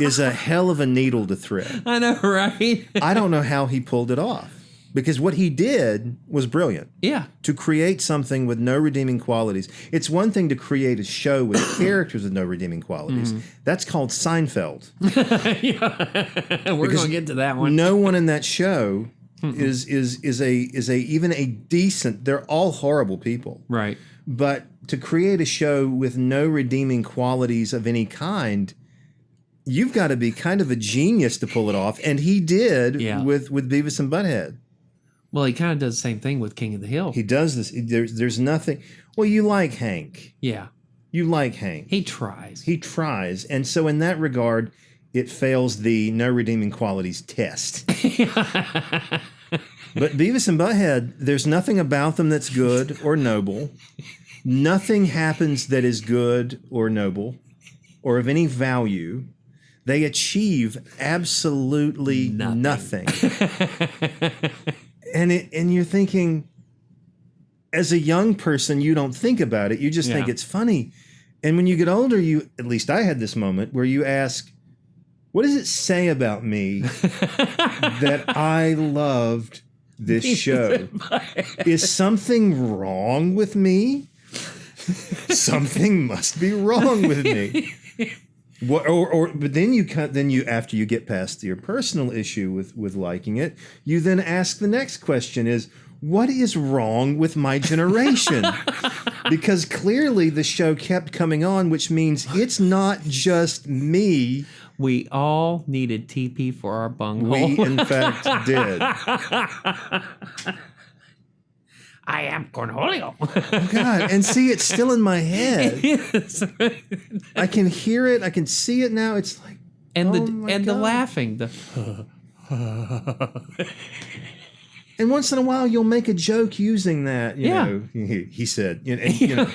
is a hell of a needle to thread. I know, right? I don't know how he pulled it off. Because what he did was brilliant. Yeah. To create something with no redeeming qualities. It's one thing to create a show with characters with no redeeming qualities. That's called Seinfeld. Yeah. We're going to get to that one. No one in that show is even a decent. They're all horrible people. Right. But to create a show with no redeeming qualities of any kind, you've got to be kind of a genius to pull it off. And he did with Beavis and Butthead. Well, he kind of does the same thing with King of the Hill. He does this. There's nothing. Well, you like Hank. Yeah. You like Hank. He tries. He tries. And so in that regard, it fails the no redeeming qualities test. But Beavis and Butthead, there's nothing about them that's good or noble. Nothing happens that is good or noble or of any value. They achieve absolutely nothing. And you're thinking, as a young person, you don't think about it. You just think it's funny. And when you get older, at least I had this moment where you ask, what does it say about me that I loved this show? Is something wrong with me? Something must be wrong with me. But then you after you get past your personal issue with liking it, you then ask the next question is, what is wrong with my generation? Because clearly the show kept coming on, which means it's not just me. We all needed TP for our bunghole. We in fact did. I am Cornholio. Oh God! And see, it's still in my head. Yes. I can hear it. I can see it now. It's like, And the laughing. And once in a while, you'll make a joke using that. You know, he said. You know,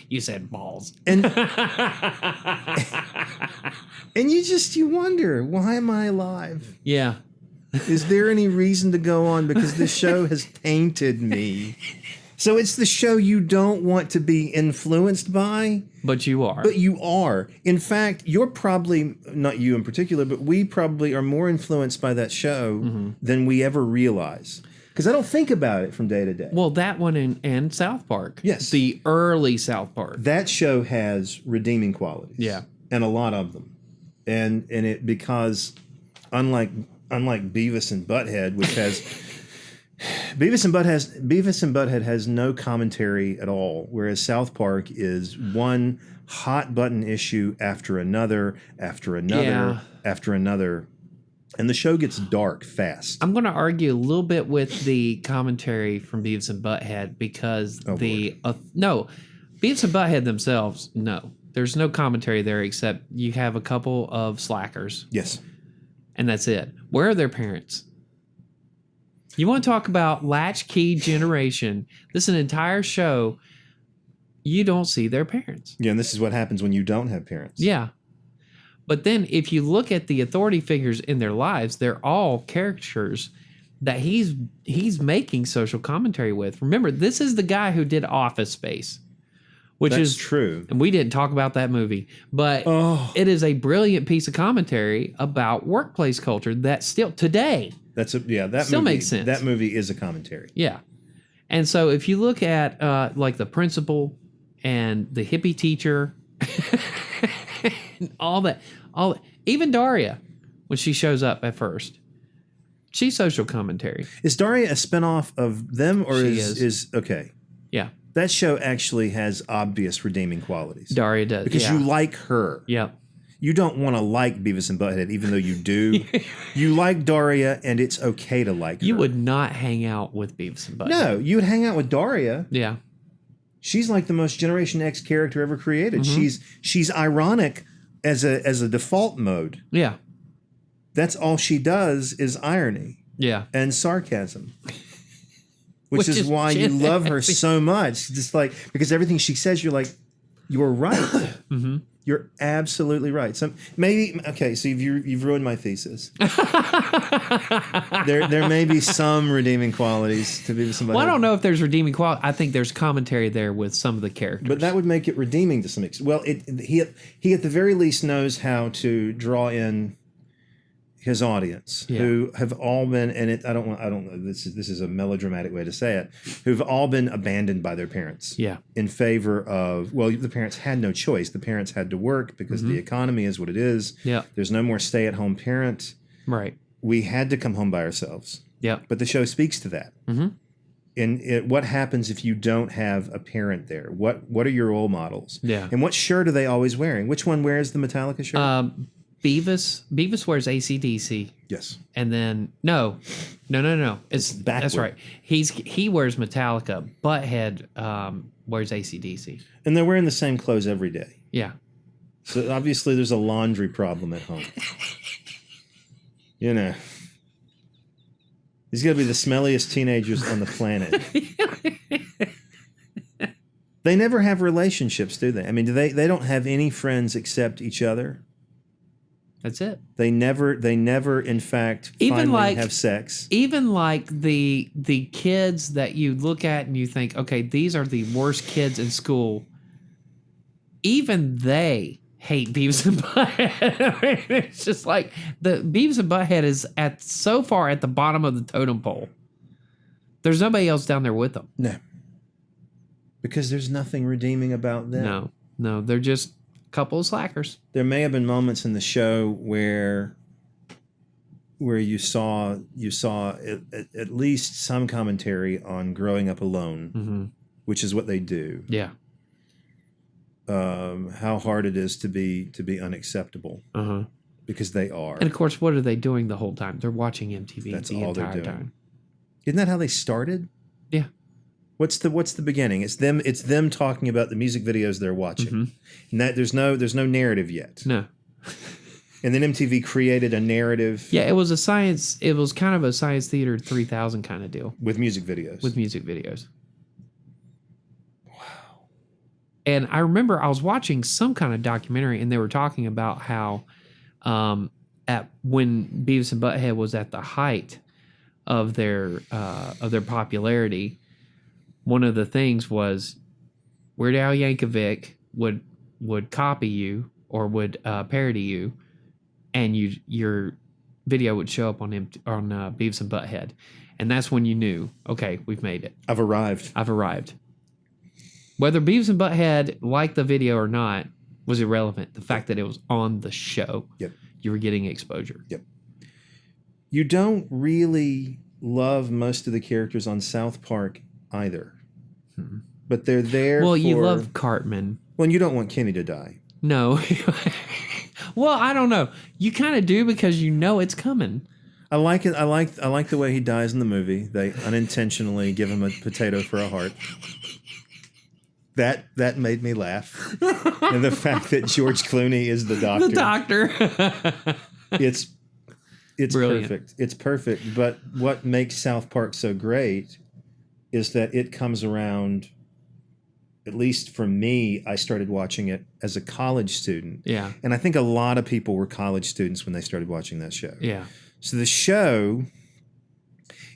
You said balls. and you wonder, why am I alive? Yeah. Is there any reason to go on? Because this show has tainted me. So it's the show you don't want to be influenced by. But you are. But you are. In fact, you're probably, not you in particular, but we probably are more influenced by that show than we ever realize. Because I don't think about it from day to day. Well, that one and South Park. Yes. The early South Park. That show has redeeming qualities. Yeah. And a lot of them. And it because unlike Beavis and Butthead, which has Beavis and Butthead has no commentary at all, whereas South Park is one hot button issue after another, after another, after another. And the show gets dark fast. I'm going to argue a little bit with the commentary from Beavis and Butthead because Beavis and Butthead themselves, no. There's no commentary there except you have a couple of slackers. Yes. And that's it. Where are their parents? You want to talk about latchkey generation. This is an entire show. You don't see their parents. Yeah, and this is what happens when you don't have parents. Yeah. But then if you look at the authority figures in their lives, they're all caricatures that he's making social commentary with. Remember, this is the guy who did Office Space, which That's is true. And we didn't talk about that movie, but it is a brilliant piece of commentary about workplace culture that still today That still movie, makes sense. That movie is a commentary. Yeah. And so if you look at like the principal and the hippie teacher, and all that, even Daria, when she shows up at first, she's social commentary. Is Daria a spinoff of them, or She is okay? Yeah. That show actually has obvious redeeming qualities. Daria does. Because yeah. you like her. Yep. You don't want to like Beavis and Butthead, even though you do. You like Daria, and it's okay to like her. You would not hang out with Beavis and Butthead. No, you would hang out with Daria. Yeah. She's like the most Generation X character ever created. Mm-hmm. She's ironic as a default mode. Yeah. That's all she does is irony Yeah. and sarcasm. Which is is why you love her so much. Just like, because everything she says, you're like, you're right. Mm-hmm. You're absolutely right. So maybe, okay, so you've ruined my thesis. there may be some redeeming qualities to Beavis and Butthead. Well, I don't know if there's redeeming quality. I think there's commentary there with some of the characters. But that would make it redeeming to some extent. Well, he at the very least knows how to draw in his audience, who have all been, and I don't know. This is a melodramatic way to say it. Who've all been abandoned by their parents. Yeah. In favor of, well, the parents had no choice. The parents had to work because the economy is what it is. Yeah. There's no more stay-at-home parent. Right. We had to come home by ourselves. Yeah. But the show speaks to that. Mm-hmm. And what happens if you don't have a parent there? What are your role models? Yeah. And what shirt are they always wearing? Which one wears the Metallica shirt? Beavis wears AC/DC. Yes. And then no. It's backward. that's right. He wears Metallica. Butthead wears AC/DC. And they're wearing the same clothes every day. Yeah. So obviously there's a laundry problem at home. You know. These got to be the smelliest teenagers on the planet. They never have relationships, do they? I mean, they don't have any friends except each other. That's it. They never in fact Even finally have sex. Even like the kids that you look at and you think, okay, these are the worst kids in school. Even they hate Beavis and Butthead. I mean, it's just like the Beavis and Butthead is so far at the bottom of the totem pole. There's nobody else down there with them. No. Because there's nothing redeeming about them. No, they're just a couple of slackers. There may have been moments in the show where you saw at least some commentary on growing up alone, which is what they do. Yeah. How hard it is to be unacceptable, because they are. And of course, what are they doing the whole time? They're watching MTV That's the all they're entire doing. time. Isn't that how they started? Yeah. What's the beginning? It's them talking about the music videos they're watching, and that there's no narrative yet. No. And then MTV created a narrative. Yeah, it was kind of a Science Theater 3000 kind of deal with music videos. Wow. And I remember I was watching some kind of documentary, and they were talking about how when Beavis and Butthead was at the height of their popularity, one of the things was Weird Al Yankovic would copy you or would parody you, and your video would show up on Beavis and Butthead, and that's when you knew, okay, we've made it. I've arrived. Whether Beavis and Butthead liked the video or not was irrelevant. The fact that it was on the show, you were getting exposure. Yep. You don't really love most of the characters on South Park either, but they're there. Well, you love Cartman. Well, you don't want Kenny to die. No. Well, I don't know. You kind of do because you know it's coming. I like it. I like the way he dies in the movie. They unintentionally give him a potato for a heart. That made me laugh. And the fact that George Clooney is the doctor. The doctor. It's Brilliant. perfect. It's perfect. But what makes South Park so great is that it comes around at least for me, I started watching it as a college student. Yeah. And I think a lot of people were college students when they started watching that show. Yeah. So the show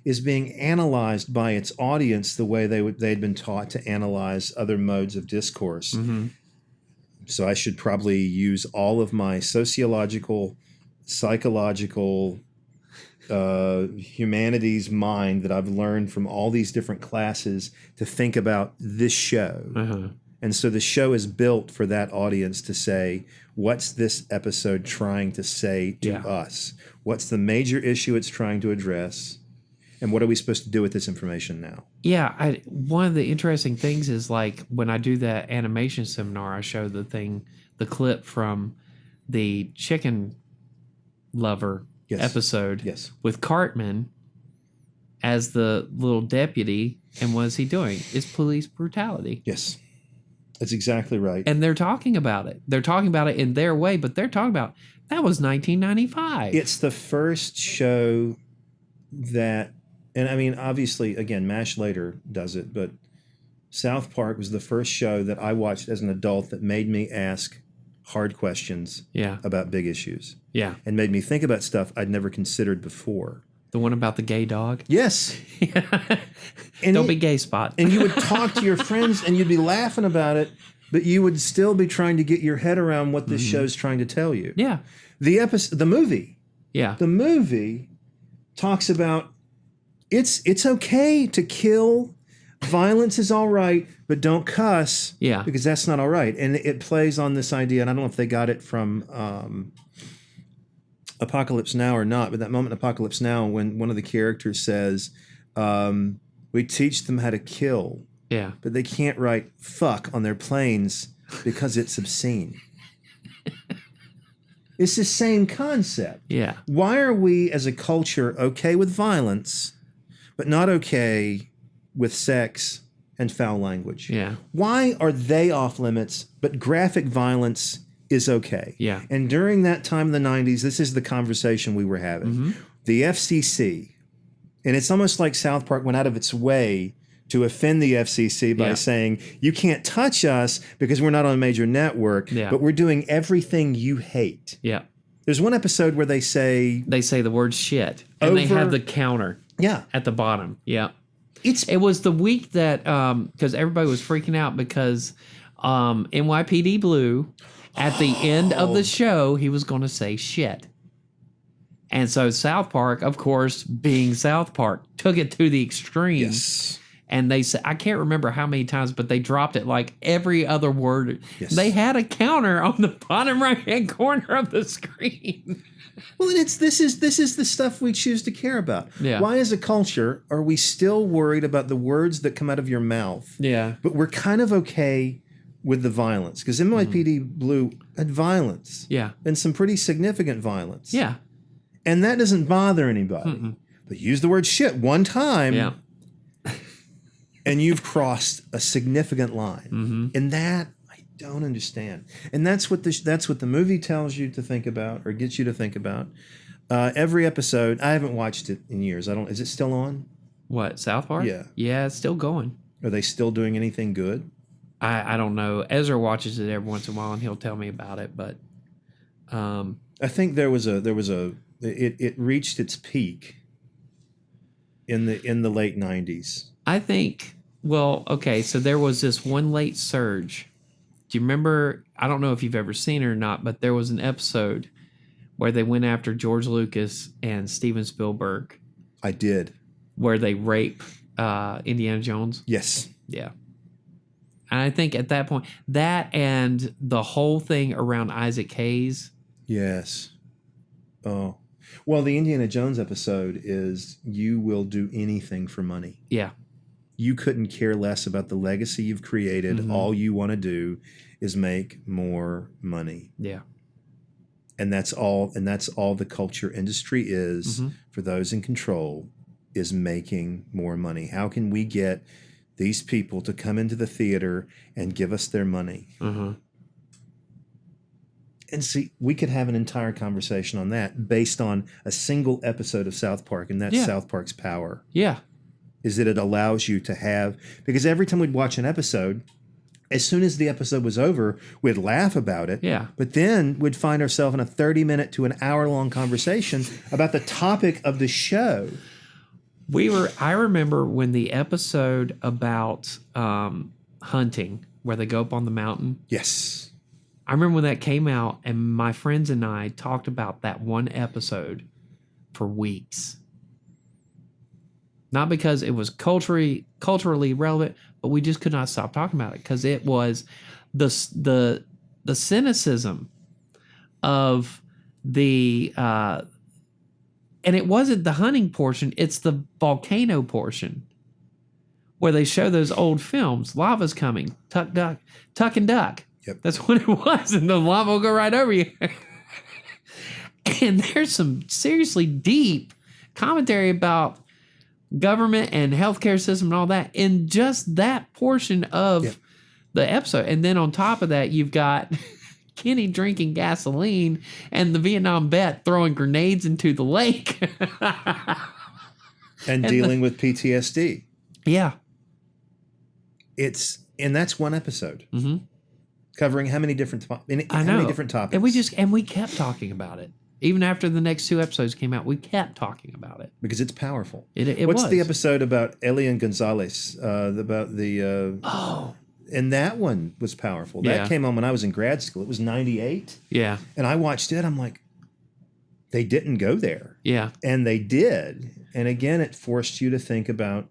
is being analyzed by its audience the way they'd been taught to analyze other modes of discourse. Mm-hmm. So I should probably use all of my sociological, psychological, humanities mind that I've learned from all these different classes to think about this show. Uh-huh. And so the show is built for that audience to say, what's this episode trying to say to us? What's the major issue it's trying to address? And what are we supposed to do with this information now? Yeah, one of the interesting things is like when I do that animation seminar, I show the clip from the Chicken Lover episode with Cartman as the little deputy. And what is he doing? It's police brutality. Yes, that's exactly right. And they're talking about it. They're talking about it in their way, but they're talking about that was 1995. It's the first show that, and I mean, obviously, again, MASH later does it, but South Park was the first show that I watched as an adult that made me ask hard questions about big issues. Yeah. And made me think about stuff I'd never considered before. The one about the gay dog? Yes. And don't be gay, Spot. And you would talk to your friends and you'd be laughing about it, but you would still be trying to get your head around what this show's trying to tell you. Yeah. The movie. Yeah. The movie talks about it's okay to kill. Violence is all right, but don't cuss. Yeah. Because that's not all right. And it plays on this idea, and I don't know if they got it from Apocalypse Now or not, but that moment in Apocalypse Now when one of the characters says, we teach them how to kill, but they can't write fuck on their planes because it's obscene. It's the same concept. Yeah. Why are we as a culture okay with violence, but not okay with sex and foul language? Yeah. Why are they off limits, but graphic violence is okay? Yeah. And during that time in the 90s, this is the conversation we were having. Mm-hmm. The FCC, and it's almost like South Park went out of its way to offend the FCC by saying, you can't touch us because we're not on a major network, but we're doing everything you hate. Yeah. There's one episode where they say the word shit, and they have the counter at the bottom. Yeah. It was the week that, because everybody was freaking out because NYPD Blue, at the end of the show, he was going to say shit. And so South Park, of course, being South Park, took it to the extreme. Yes. And they said, I can't remember how many times, but they dropped it like every other word. Yes. They had a counter on the bottom right-hand corner of the screen. Well, and this is the stuff we choose to care about. Yeah. Why, as a culture, are we still worried about the words that come out of your mouth? Yeah. But we're kind of okay with the violence because NYPD Blue had violence. Yeah. And some pretty significant violence. Yeah. And that doesn't bother anybody. Mm-mm. But use the word shit one time. Yeah. And you've crossed a significant line. Mm-hmm. And that I don't understand. And that's what the movie tells you to think about or gets you to think about. Every episode, I haven't watched it in years. Is it still on? What, South Park? Yeah. Yeah, it's still going. Are they still doing anything good? I don't know. Ezra watches it every once in a while and he'll tell me about it, but I think it reached its peak in the late 90s. I think, well, okay, so there was this one late surge. Do you remember, I don't know if you've ever seen it or not, but there was an episode where they went after George Lucas and Steven Spielberg. I did. Where they rape Indiana Jones. Yes. Yeah. And I think at that point, that and the whole thing around Isaac Hayes. Yes. Oh. Well, the Indiana Jones episode is you will do anything for money. Yeah. You couldn't care less about the legacy you've created. Mm-hmm. All you want to do is make more money. Yeah. And that's all the culture industry is for those in control, is making more money. How can we get these people to come into the theater and give us their money? And see, we could have an entire conversation on that based on a single episode of South Park, and that's South Park's power. Yeah. Is that it allows you to have, because every time we'd watch an episode, as soon as the episode was over, we'd laugh about it. Yeah. But then we'd find ourselves in a 30-minute to an hour-long conversation about the topic of the show. I remember when the episode about hunting, where they go up on the mountain. Yes. I remember when that came out, and my friends and I talked about that one episode for weeks. Not because it was culturally relevant, but we just could not stop talking about it because it was the cynicism of the and it wasn't the hunting portion, it's the volcano portion where they show those old films. Lava's coming, tuck and duck. Yep. That's what it was, and the lava will go right over you. And there's some seriously deep commentary about government and healthcare system and all that in just that portion of the episode. And then on top of that, you've got Kenny drinking gasoline and the Vietnam vet throwing grenades into the lake. and dealing with PTSD. Yeah. And that's one episode. Mm-hmm. Covering how many different topics? And we kept talking about it. Even after the next 2 episodes came out, we kept talking about it. Because it's powerful. What's the episode about Elian Gonzalez? About the... And that one was powerful. That came on when I was in grad school. It was 98. Yeah. And I watched it. I'm like, they didn't go there. Yeah. And they did. And again, it forced you to think about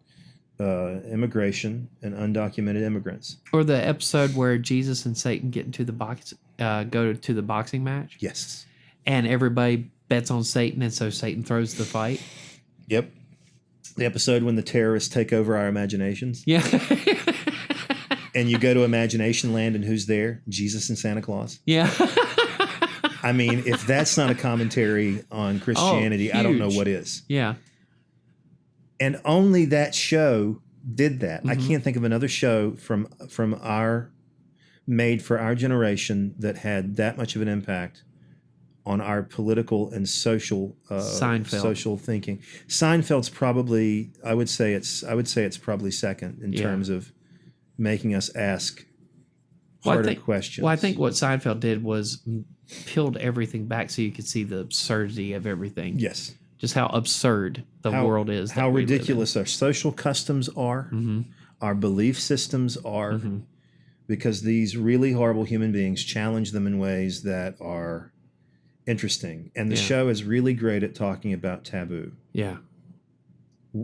immigration and undocumented immigrants. Or the episode where Jesus and Satan get into the box, go to the boxing match. Yes. And everybody bets on Satan, and so Satan throws the fight. Yep. The episode when the terrorists take over our imaginations. Yeah. And you go to Imagination Land, and who's there? Jesus and Santa Claus. Yeah. I mean, if that's not a commentary on Christianity, I don't know what is. Yeah. And only that show did that. Mm-hmm. I can't think of another show from made for our generation that had that much of an impact on our political and social social thinking. Seinfeld's probably I would say it's probably second in terms of making us ask harder questions. Well, I think what Seinfeld did was peeled everything back so you could see the absurdity of everything. Yes. Just how absurd the world is. How ridiculous our social customs are, our belief systems are, because these really horrible human beings challenge them in ways that are interesting. And the show is really great at talking about taboo. Yeah.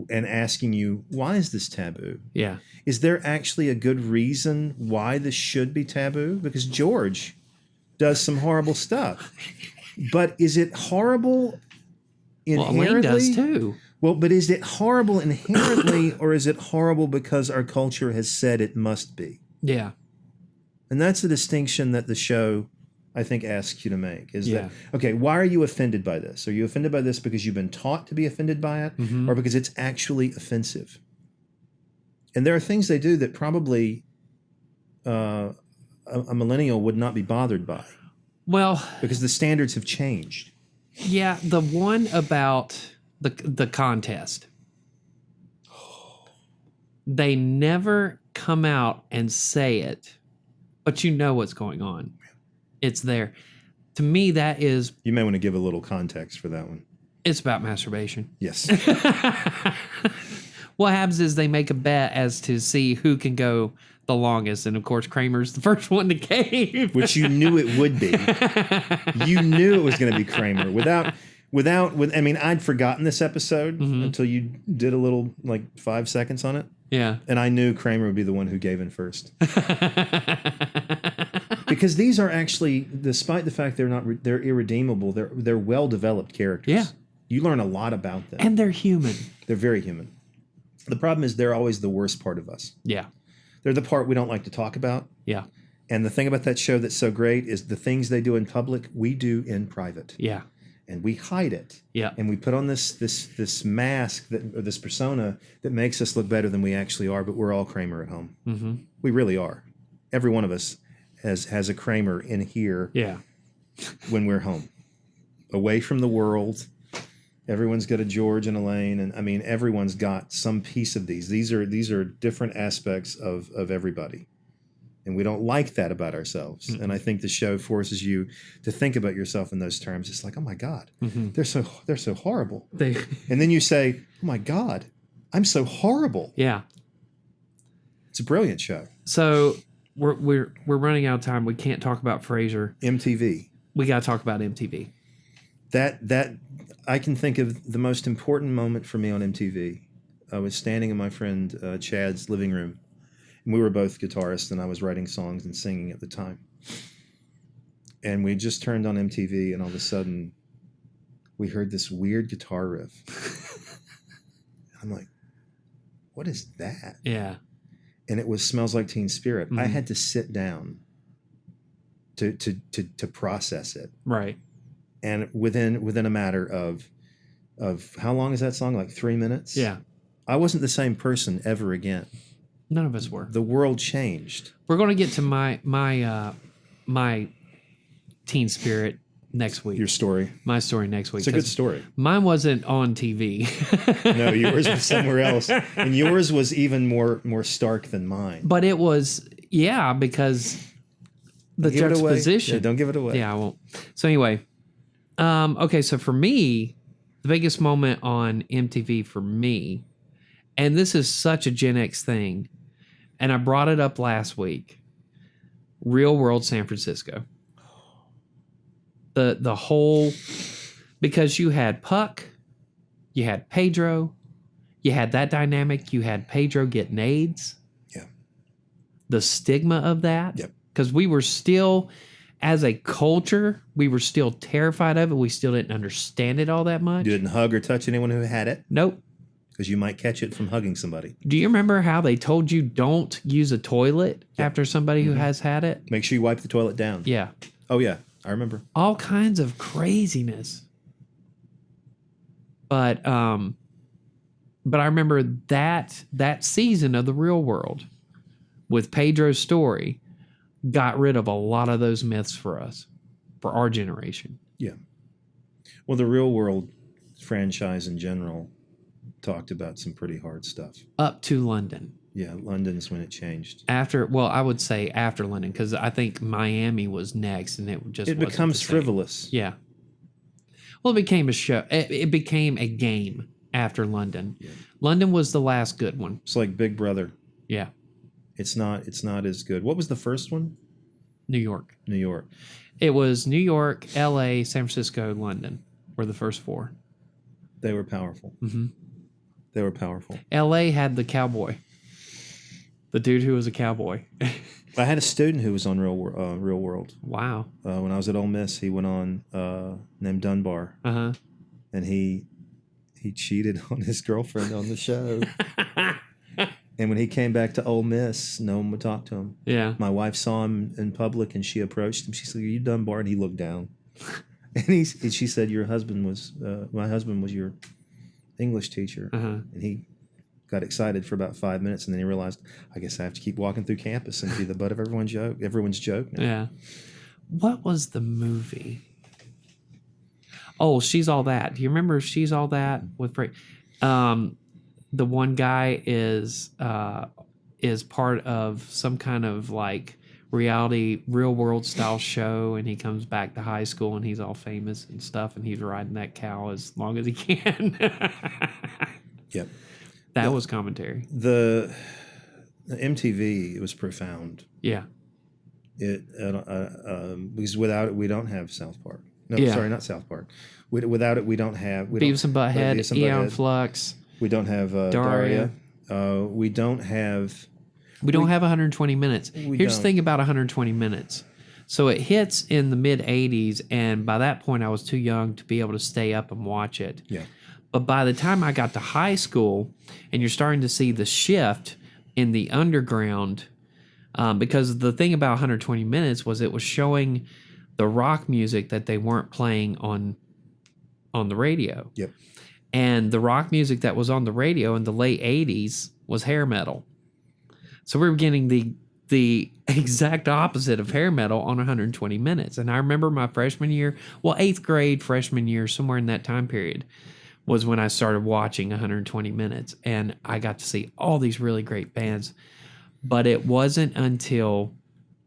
And asking you, why is this taboo? Yeah. Is there actually a good reason why this should be taboo? Because George does some horrible stuff. But is it horrible inherently? Well, Elaine does too. Well, but is it horrible inherently, or is it horrible because our culture has said it must be? Yeah. And that's the distinction that the show, I think, asks you to make. Is that, okay, why are you offended by this? Are you offended by this because you've been taught to be offended by it, or because it's actually offensive? And there are things they do that probably a millennial would not be bothered by. Well, because the standards have changed. Yeah, the one about the contest. They never come out and say it, but you know what's going on. It's there. To me, that is... You may want to give a little context for that one. It's about masturbation. Yes. What happens is they make a bet as to see who can go the longest. And, of course, Kramer's the first one to cave. Which you knew it would be. You knew it was going to be Kramer. I mean, I'd forgotten this episode until you did a little, 5 seconds on it. Yeah. And I knew Kramer would be the one who gave in first. Because these are actually, despite the fact they're irredeemable, they're well-developed characters. Yeah. You learn a lot about them. And they're human. They're very human. The problem is they're always the worst part of us. Yeah. They're the part we don't like to talk about. Yeah. And the thing about that show that's so great is the things they do in public, we do in private. Yeah. And we hide it. Yeah. And we put on this mask or this persona that makes us look better than we actually are, but we're all Kramer at home. Mm-hmm. We really are. Every one of us has a Kramer in here. Yeah. When we're home. Away from the world. Everyone's got a George and Elaine, and I mean everyone's got some piece of these. These are different aspects of everybody. And we don't like that about ourselves. Mm-mm. And I think the show forces you to think about yourself in those terms. It's like, oh my God, they're so horrible. And then you say, oh my God, I'm so horrible. Yeah. It's a brilliant show. So we're running out of time. We can't talk about Frasier. MTV. We got to talk about MTV. That I can think of the most important moment for me on MTV. I was standing in my friend Chad's living room, and we were both guitarists, and I was writing songs and singing at the time. And we just turned on MTV, and all of a sudden, we heard this weird guitar riff. I'm like, what is that? Yeah. And it was Smells Like Teen Spirit. Mm-hmm. I had to sit down to process it. Right. And within a matter of how long is that song? Like 3 minutes? Yeah. I wasn't the same person ever again. None of us were. The world changed. We're going to get to my teen spirit next week. Your story. My story next week. It's a good story. Mine wasn't on TV. No, yours was somewhere else. And yours was even more stark than mine. But it was, because the Give it away. juxtaposition. Yeah, don't give it away. Yeah, I won't. So anyway, okay, so for me, the biggest moment on MTV for me, and this is such a Gen X thing, and I brought it up last week, Real World San Francisco. The whole, because you had Puck, you had Pedro, you had that dynamic, you had Pedro getting AIDS. Yeah. The stigma of that. Yep. Because we were still, as a culture, we were still terrified of it. We still didn't understand it all that much. You didn't hug or touch anyone who had it? Nope. Because you might catch it from hugging somebody. Do you remember how they told you don't use a toilet after somebody who has had it? Make sure you wipe the toilet down. Yeah. Oh, yeah. I remember. All kinds of craziness. But I remember that season of The Real World with Pedro's story got rid of a lot of those myths for us, for our generation. Yeah. Well, the Real World franchise in general talked about some pretty hard stuff. Up to London. Yeah, London's when it changed. I would say after London, because I think Miami was next, and it just It wasn't becomes the same. frivolous. Yeah. Well, it became a show. It became a game after London. Yeah. London was the last good one. It's like Big Brother. Yeah. It's not as good. What was the first one? New York. New York. It was New York, L.A., San Francisco, London were the first four. They were powerful. Mm-hmm. They were powerful. L.A. had the cowboy. The dude who was a cowboy. I had a student who was on Real World. Wow. When I was at Ole Miss, he went on named Dunbar, Uh-huh. and he cheated on his girlfriend on the show. And when he came back to Ole Miss, no one would talk to him. Yeah. My wife saw him in public, and she approached him. She said, "Are you Dunbar?" And he looked down. And she said, "Your husband was my husband was your English teacher." Uh-huh. And he got excited for about 5 minutes, and then he realized, I guess I have to keep walking through campus and be the butt of everyone's joke. Now. Yeah. What was the movie? Oh, She's All That. Do you remember She's All That with the one guy is part of some kind of like reality, real world style show, and he comes back to high school and he's all famous and stuff, and he's riding that cow as long as he can. Yep. That was commentary. The MTV, it was profound. Yeah. Because without it, we don't have South Park. No, Yeah. sorry, not South Park. Without it, we don't have Beavis and Butthead, Beavis and Eon Butthead. Flux. We don't have Daria. Daria. We don't have. We don't have 120 minutes. We Here's the don't. thing about 120 minutes. So it hits in the mid 80s, and by that point, I was too young to be able to stay up and watch it. Yeah. But by the time I got to high school, and you're starting to see the shift in the underground, because the thing about 120 minutes was it was showing the rock music that they weren't playing on the radio. Yep. And the rock music that was on the radio in the late 80s was hair metal. So we were getting the exact opposite of hair metal on 120 minutes. And I remember my freshman year, 8th grade, freshman year, somewhere in that time period, was when I started watching 120 minutes. And I got to see all these really great bands. But it wasn't until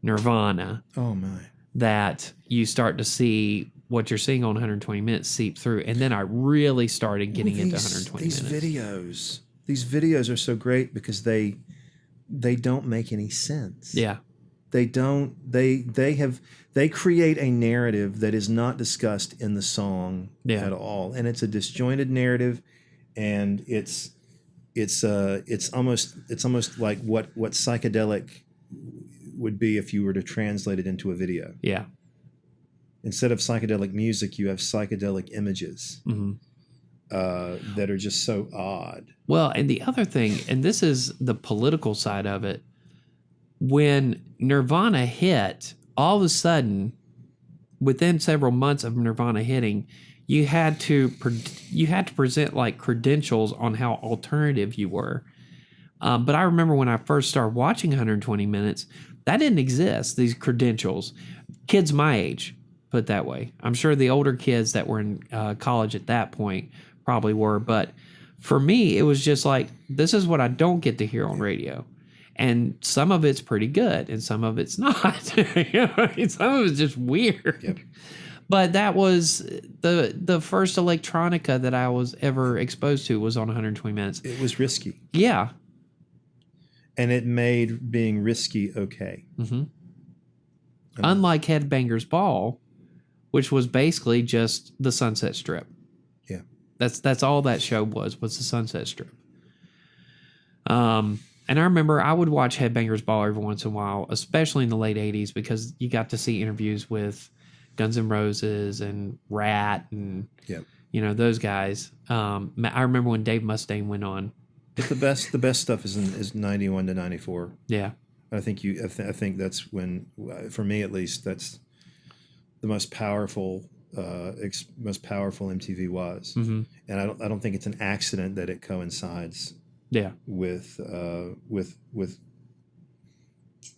Nirvana, Oh my. that you start to see what you're seeing on 120 minutes seep through. And then I really started getting into 120 minutes. These videos are so great because they don't make any sense. Yeah. They create a narrative that is not discussed in the song at all. And it's a disjointed narrative, and it's almost like what psychedelic would be if you were to translate it into a video. Yeah. Instead of psychedelic music, you have psychedelic images that are just so odd. Well, and the other thing, and this is the political side of it, when Nirvana hit, all of a sudden, within several months of Nirvana hitting, you had to present like credentials on how alternative you were. But I remember when I first started watching 120 Minutes, that didn't exist, these credentials. Kids my age, put it that way. I'm sure the older kids that were in college at that point probably were. But for me, it was just like, this is what I don't get to hear on radio. And some of it's pretty good, and some of it's not. Some of it's just weird. Yep. But that was the first electronica that I was ever exposed to was on 120 Minutes. It was risky. Yeah. And it made being risky okay. Mm-hmm. Unlike Headbangers Ball, which was basically just the Sunset Strip. Yeah. That's all that show was the Sunset Strip. And I remember I would watch Headbangers Ball every once in a while, especially in the late 80s, because you got to see interviews with Guns N' Roses and Rat and, those guys. I remember when Dave Mustaine went on. But the best stuff is 91 to 94. Yeah. I think that's when, for me at least, that's the most powerful MTV was. Mm-hmm. And I don't think it's an accident that it coincides. Yeah. With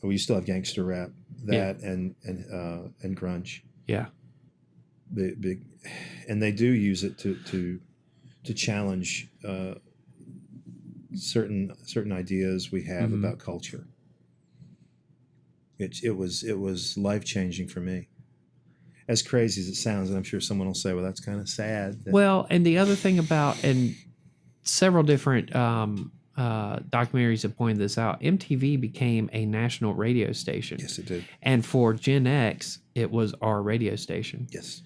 we still have gangster rap, and grunge. Yeah. Big, and they do use it to challenge certain ideas we have about culture. It was life-changing for me. As crazy as it sounds, and I'm sure someone will say, well, that's kind of sad. Well, and the other thing about, and several different documentaries have pointed this out, MTV became a national radio station. Yes, it did. And for Gen X, it was our radio station. Yes.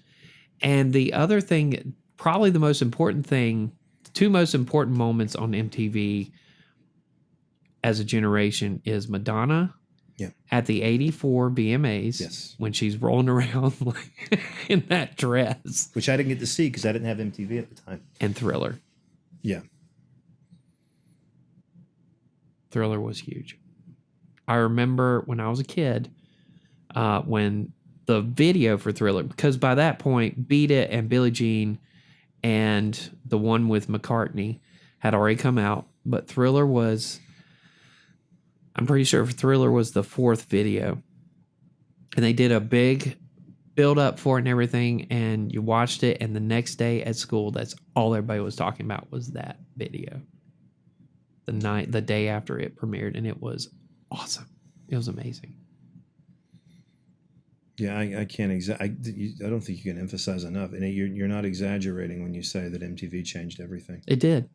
And the other thing, probably the most important thing, two most important moments on MTV as a generation is Madonna at the 84 VMAs. Yes. When she's rolling around like in that dress. Which I didn't get to see because I didn't have MTV at the time. And Thriller. Yeah. Thriller was huge. I remember when I was a kid, when the video for Thriller, because by that point, Beat It and Billie Jean and the one with McCartney had already come out, but Thriller was, I'm pretty sure Thriller was the fourth video. And they did a big build up for it and everything, and you watched it, and the next day at school, that's all everybody was talking about was that video. The day after it premiered, and it was awesome. It was amazing. Yeah, I can't I don't think you can emphasize enough, and you're not exaggerating when you say that MTV changed everything. It did.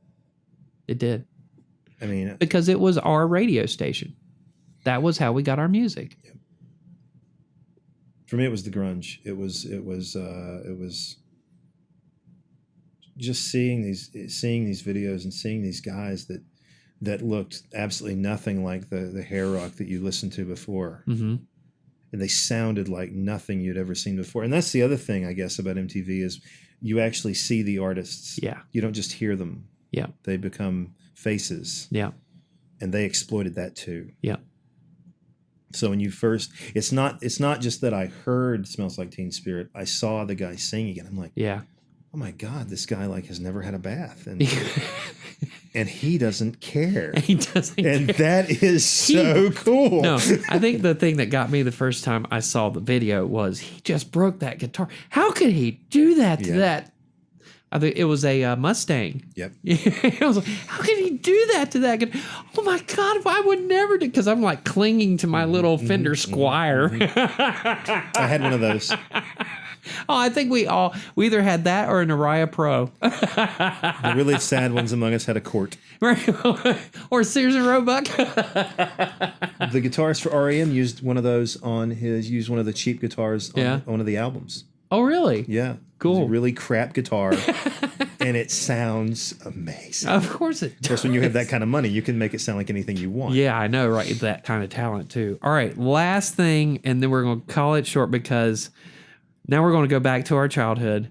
It did. I mean, because it was our radio station. That was how we got our music. Yeah. For me, it was the grunge. It was just seeing these videos and seeing these guys that looked absolutely nothing like the hair rock that you listened to before. Mm-hmm. And they sounded like nothing you'd ever seen before. And that's the other thing, I guess, about MTV is you actually see the artists. Yeah. You don't just hear them. Yeah. They become faces. Yeah. And they exploited that too. Yeah. So when you first, it's not just that I heard Smells Like Teen Spirit. I saw the guy singing it. I'm like, yeah. Oh my God, this guy like has never had a bath. And and he doesn't care. He doesn't care. And that is so cool. No, I think the thing that got me the first time I saw the video was he just broke that guitar. How could he do that to that I think it was a Mustang. Yep. I was like, how can he do that to that guy? Oh my God, I would never do, because I'm like clinging to my little Fender Squire. I had one of those. Oh, I think we either had that or an Araya Pro. The really sad ones among us had a Court. Or Sears and Roebuck. The guitarist for REM used one of those on used one of the cheap guitars on one of the albums. Oh, really? Yeah. Cool. It was a really crap guitar, and it sounds amazing. Of course it does. Of course, when you have that kind of money, you can make it sound like anything you want. Yeah, I know, right? That kind of talent, too. All right, last thing, and then we're going to call it short because now we're going to go back to our childhood.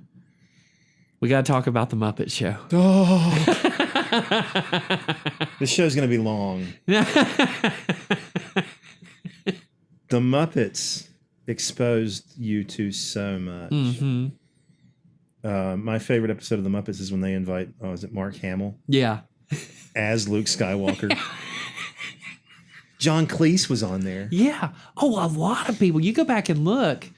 We got to talk about the Muppet Show. Oh. This show's going to be long. The Muppets exposed you to so much. Mm-hmm. My favorite episode of the Muppets is when they invite, is it Mark Hamill? Yeah. As Luke Skywalker. John Cleese was on there. Yeah. Oh, a lot of people. You go back and look.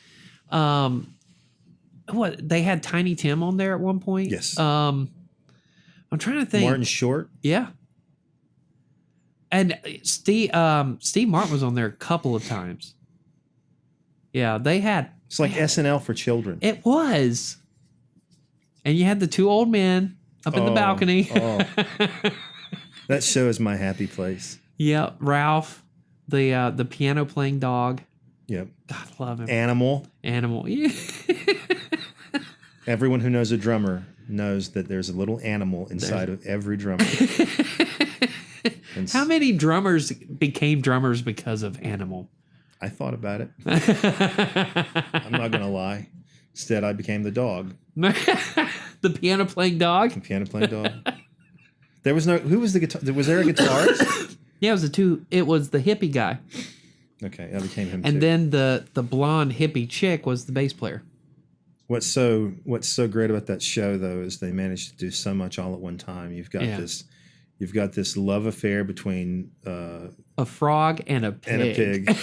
What they had Tiny Tim on there at one point. Yes. I'm trying to think. Martin Short. Yeah. And Steve Martin was on there a couple of times. Yeah, they had. It's like SNL for children. It was. And you had the two old men up in the balcony. That show is my happy place. Yep, Ralph, the piano playing dog. Yep. God, love him. Animal. Yeah. Everyone who knows a drummer knows that there's a little animal inside of every drummer. How many drummers became drummers because of Animal? I thought about it. I'm not going to lie. Instead, I became the dog. The piano playing dog? The piano playing dog. There was no. Who was the guitar? Was there a guitarist? Yeah, it was the hippie guy. Okay, that became him. And too. then the blonde hippie chick was the bass player. What's so great about that show though is they managed to do so much all at one time. You've got this love affair between a frog and a pig.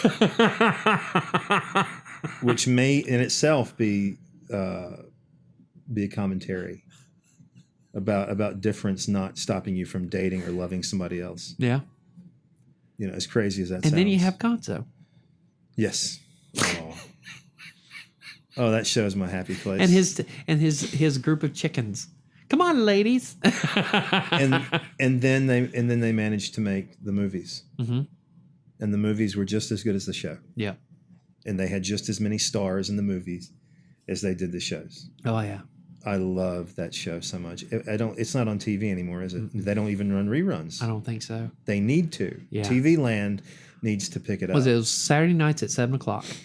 Which may in itself be a commentary about difference not stopping you from dating or loving somebody else. Yeah. You know, as crazy as that sounds. And then you have Gonzo. Yes. Oh, that shows my happy place. And his group of chickens. Come on, ladies. and then they managed to make the movies. Mm-hmm. And the movies were just as good as the show. Yeah. And they had just as many stars in the movies as they did the shows. Oh yeah. I love that show so much. It's not on TV anymore, is it? Mm-hmm. They don't even run reruns. I don't think so. They need to. Yeah. TV Land needs to pick it up. It was Saturday nights at 7:00.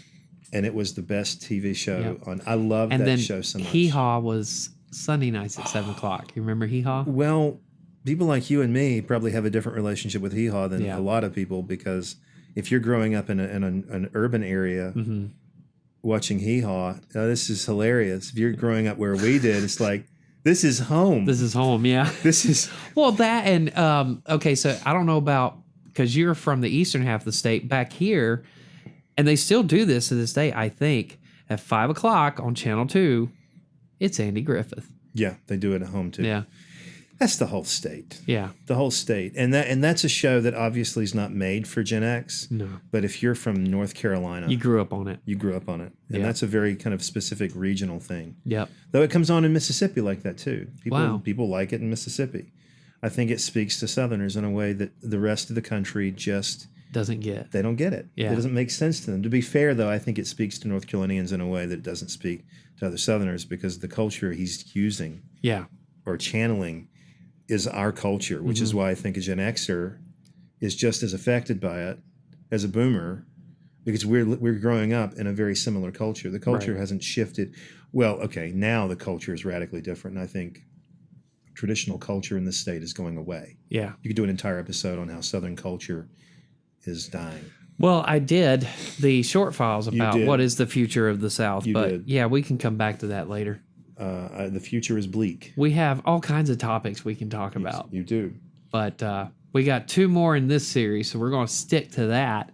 And it was the best TV show on. I love that show so much. Hee Haw was Sunday nights at 7:00. You remember Hee Haw? Well, people like you and me probably have a different relationship with Hee Haw than a lot of people, because if you're growing up in an urban area watching Hee Haw, this is hilarious. If you're growing up where we did, it's like, this is home. This is home, yeah. This is... Well, that and, okay, so I don't know about, because you're from the eastern half of the state, back here, and they still do this to this day, I think, at 5:00 on Channel 2, it's Andy Griffith. Yeah, they do it at home too. Yeah. That's the whole state. Yeah. The whole state. And that's a show that obviously is not made for Gen X. No. But if you're from North Carolina, you grew up on it. You grew up on it. And that's a very kind of specific regional thing. Yep. Though it comes on in Mississippi like that too. People like it in Mississippi. I think it speaks to Southerners in a way that the rest of the country just doesn't get. They don't get it. Yeah. It doesn't make sense to them. To be fair, though, I think it speaks to North Carolinians in a way that it doesn't speak to other Southerners, because the culture he's using or channeling is our culture, which is why I think a Gen Xer is just as affected by it as a boomer, because we're growing up in a very similar culture. The culture hasn't shifted. Well, okay, now the culture is radically different, and I think traditional culture in this state is going away. Yeah. You could do an entire episode on how Southern culture is dying. Well, I did the short files about what is the future of the South, yeah, we can come back to that later. The future is bleak. We have all kinds of topics we can talk about. You do. But we got 2 more in this series, so we're going to stick to that.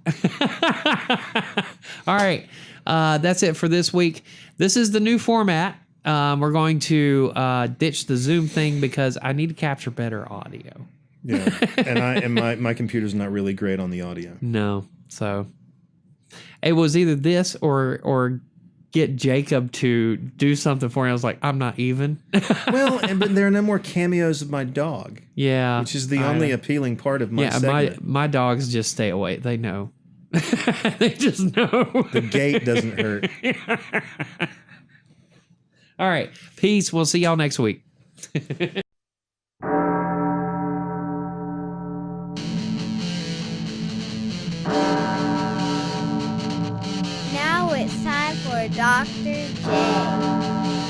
All right. That's it for this week. This is the new format. We're going to ditch the Zoom thing because I need to capture better audio. Yeah, and my computer's not really great on the audio. No, so it was either this or get Jacob to do something for me. I was like, I'm not even. Well, but there are no more cameos of my dog. Yeah, Which is the only appealing part of my segment. my dogs just stay away. They know. They just know. The gate doesn't hurt. All right. Peace. We'll see y'all next week. Now it's time for Dr. J.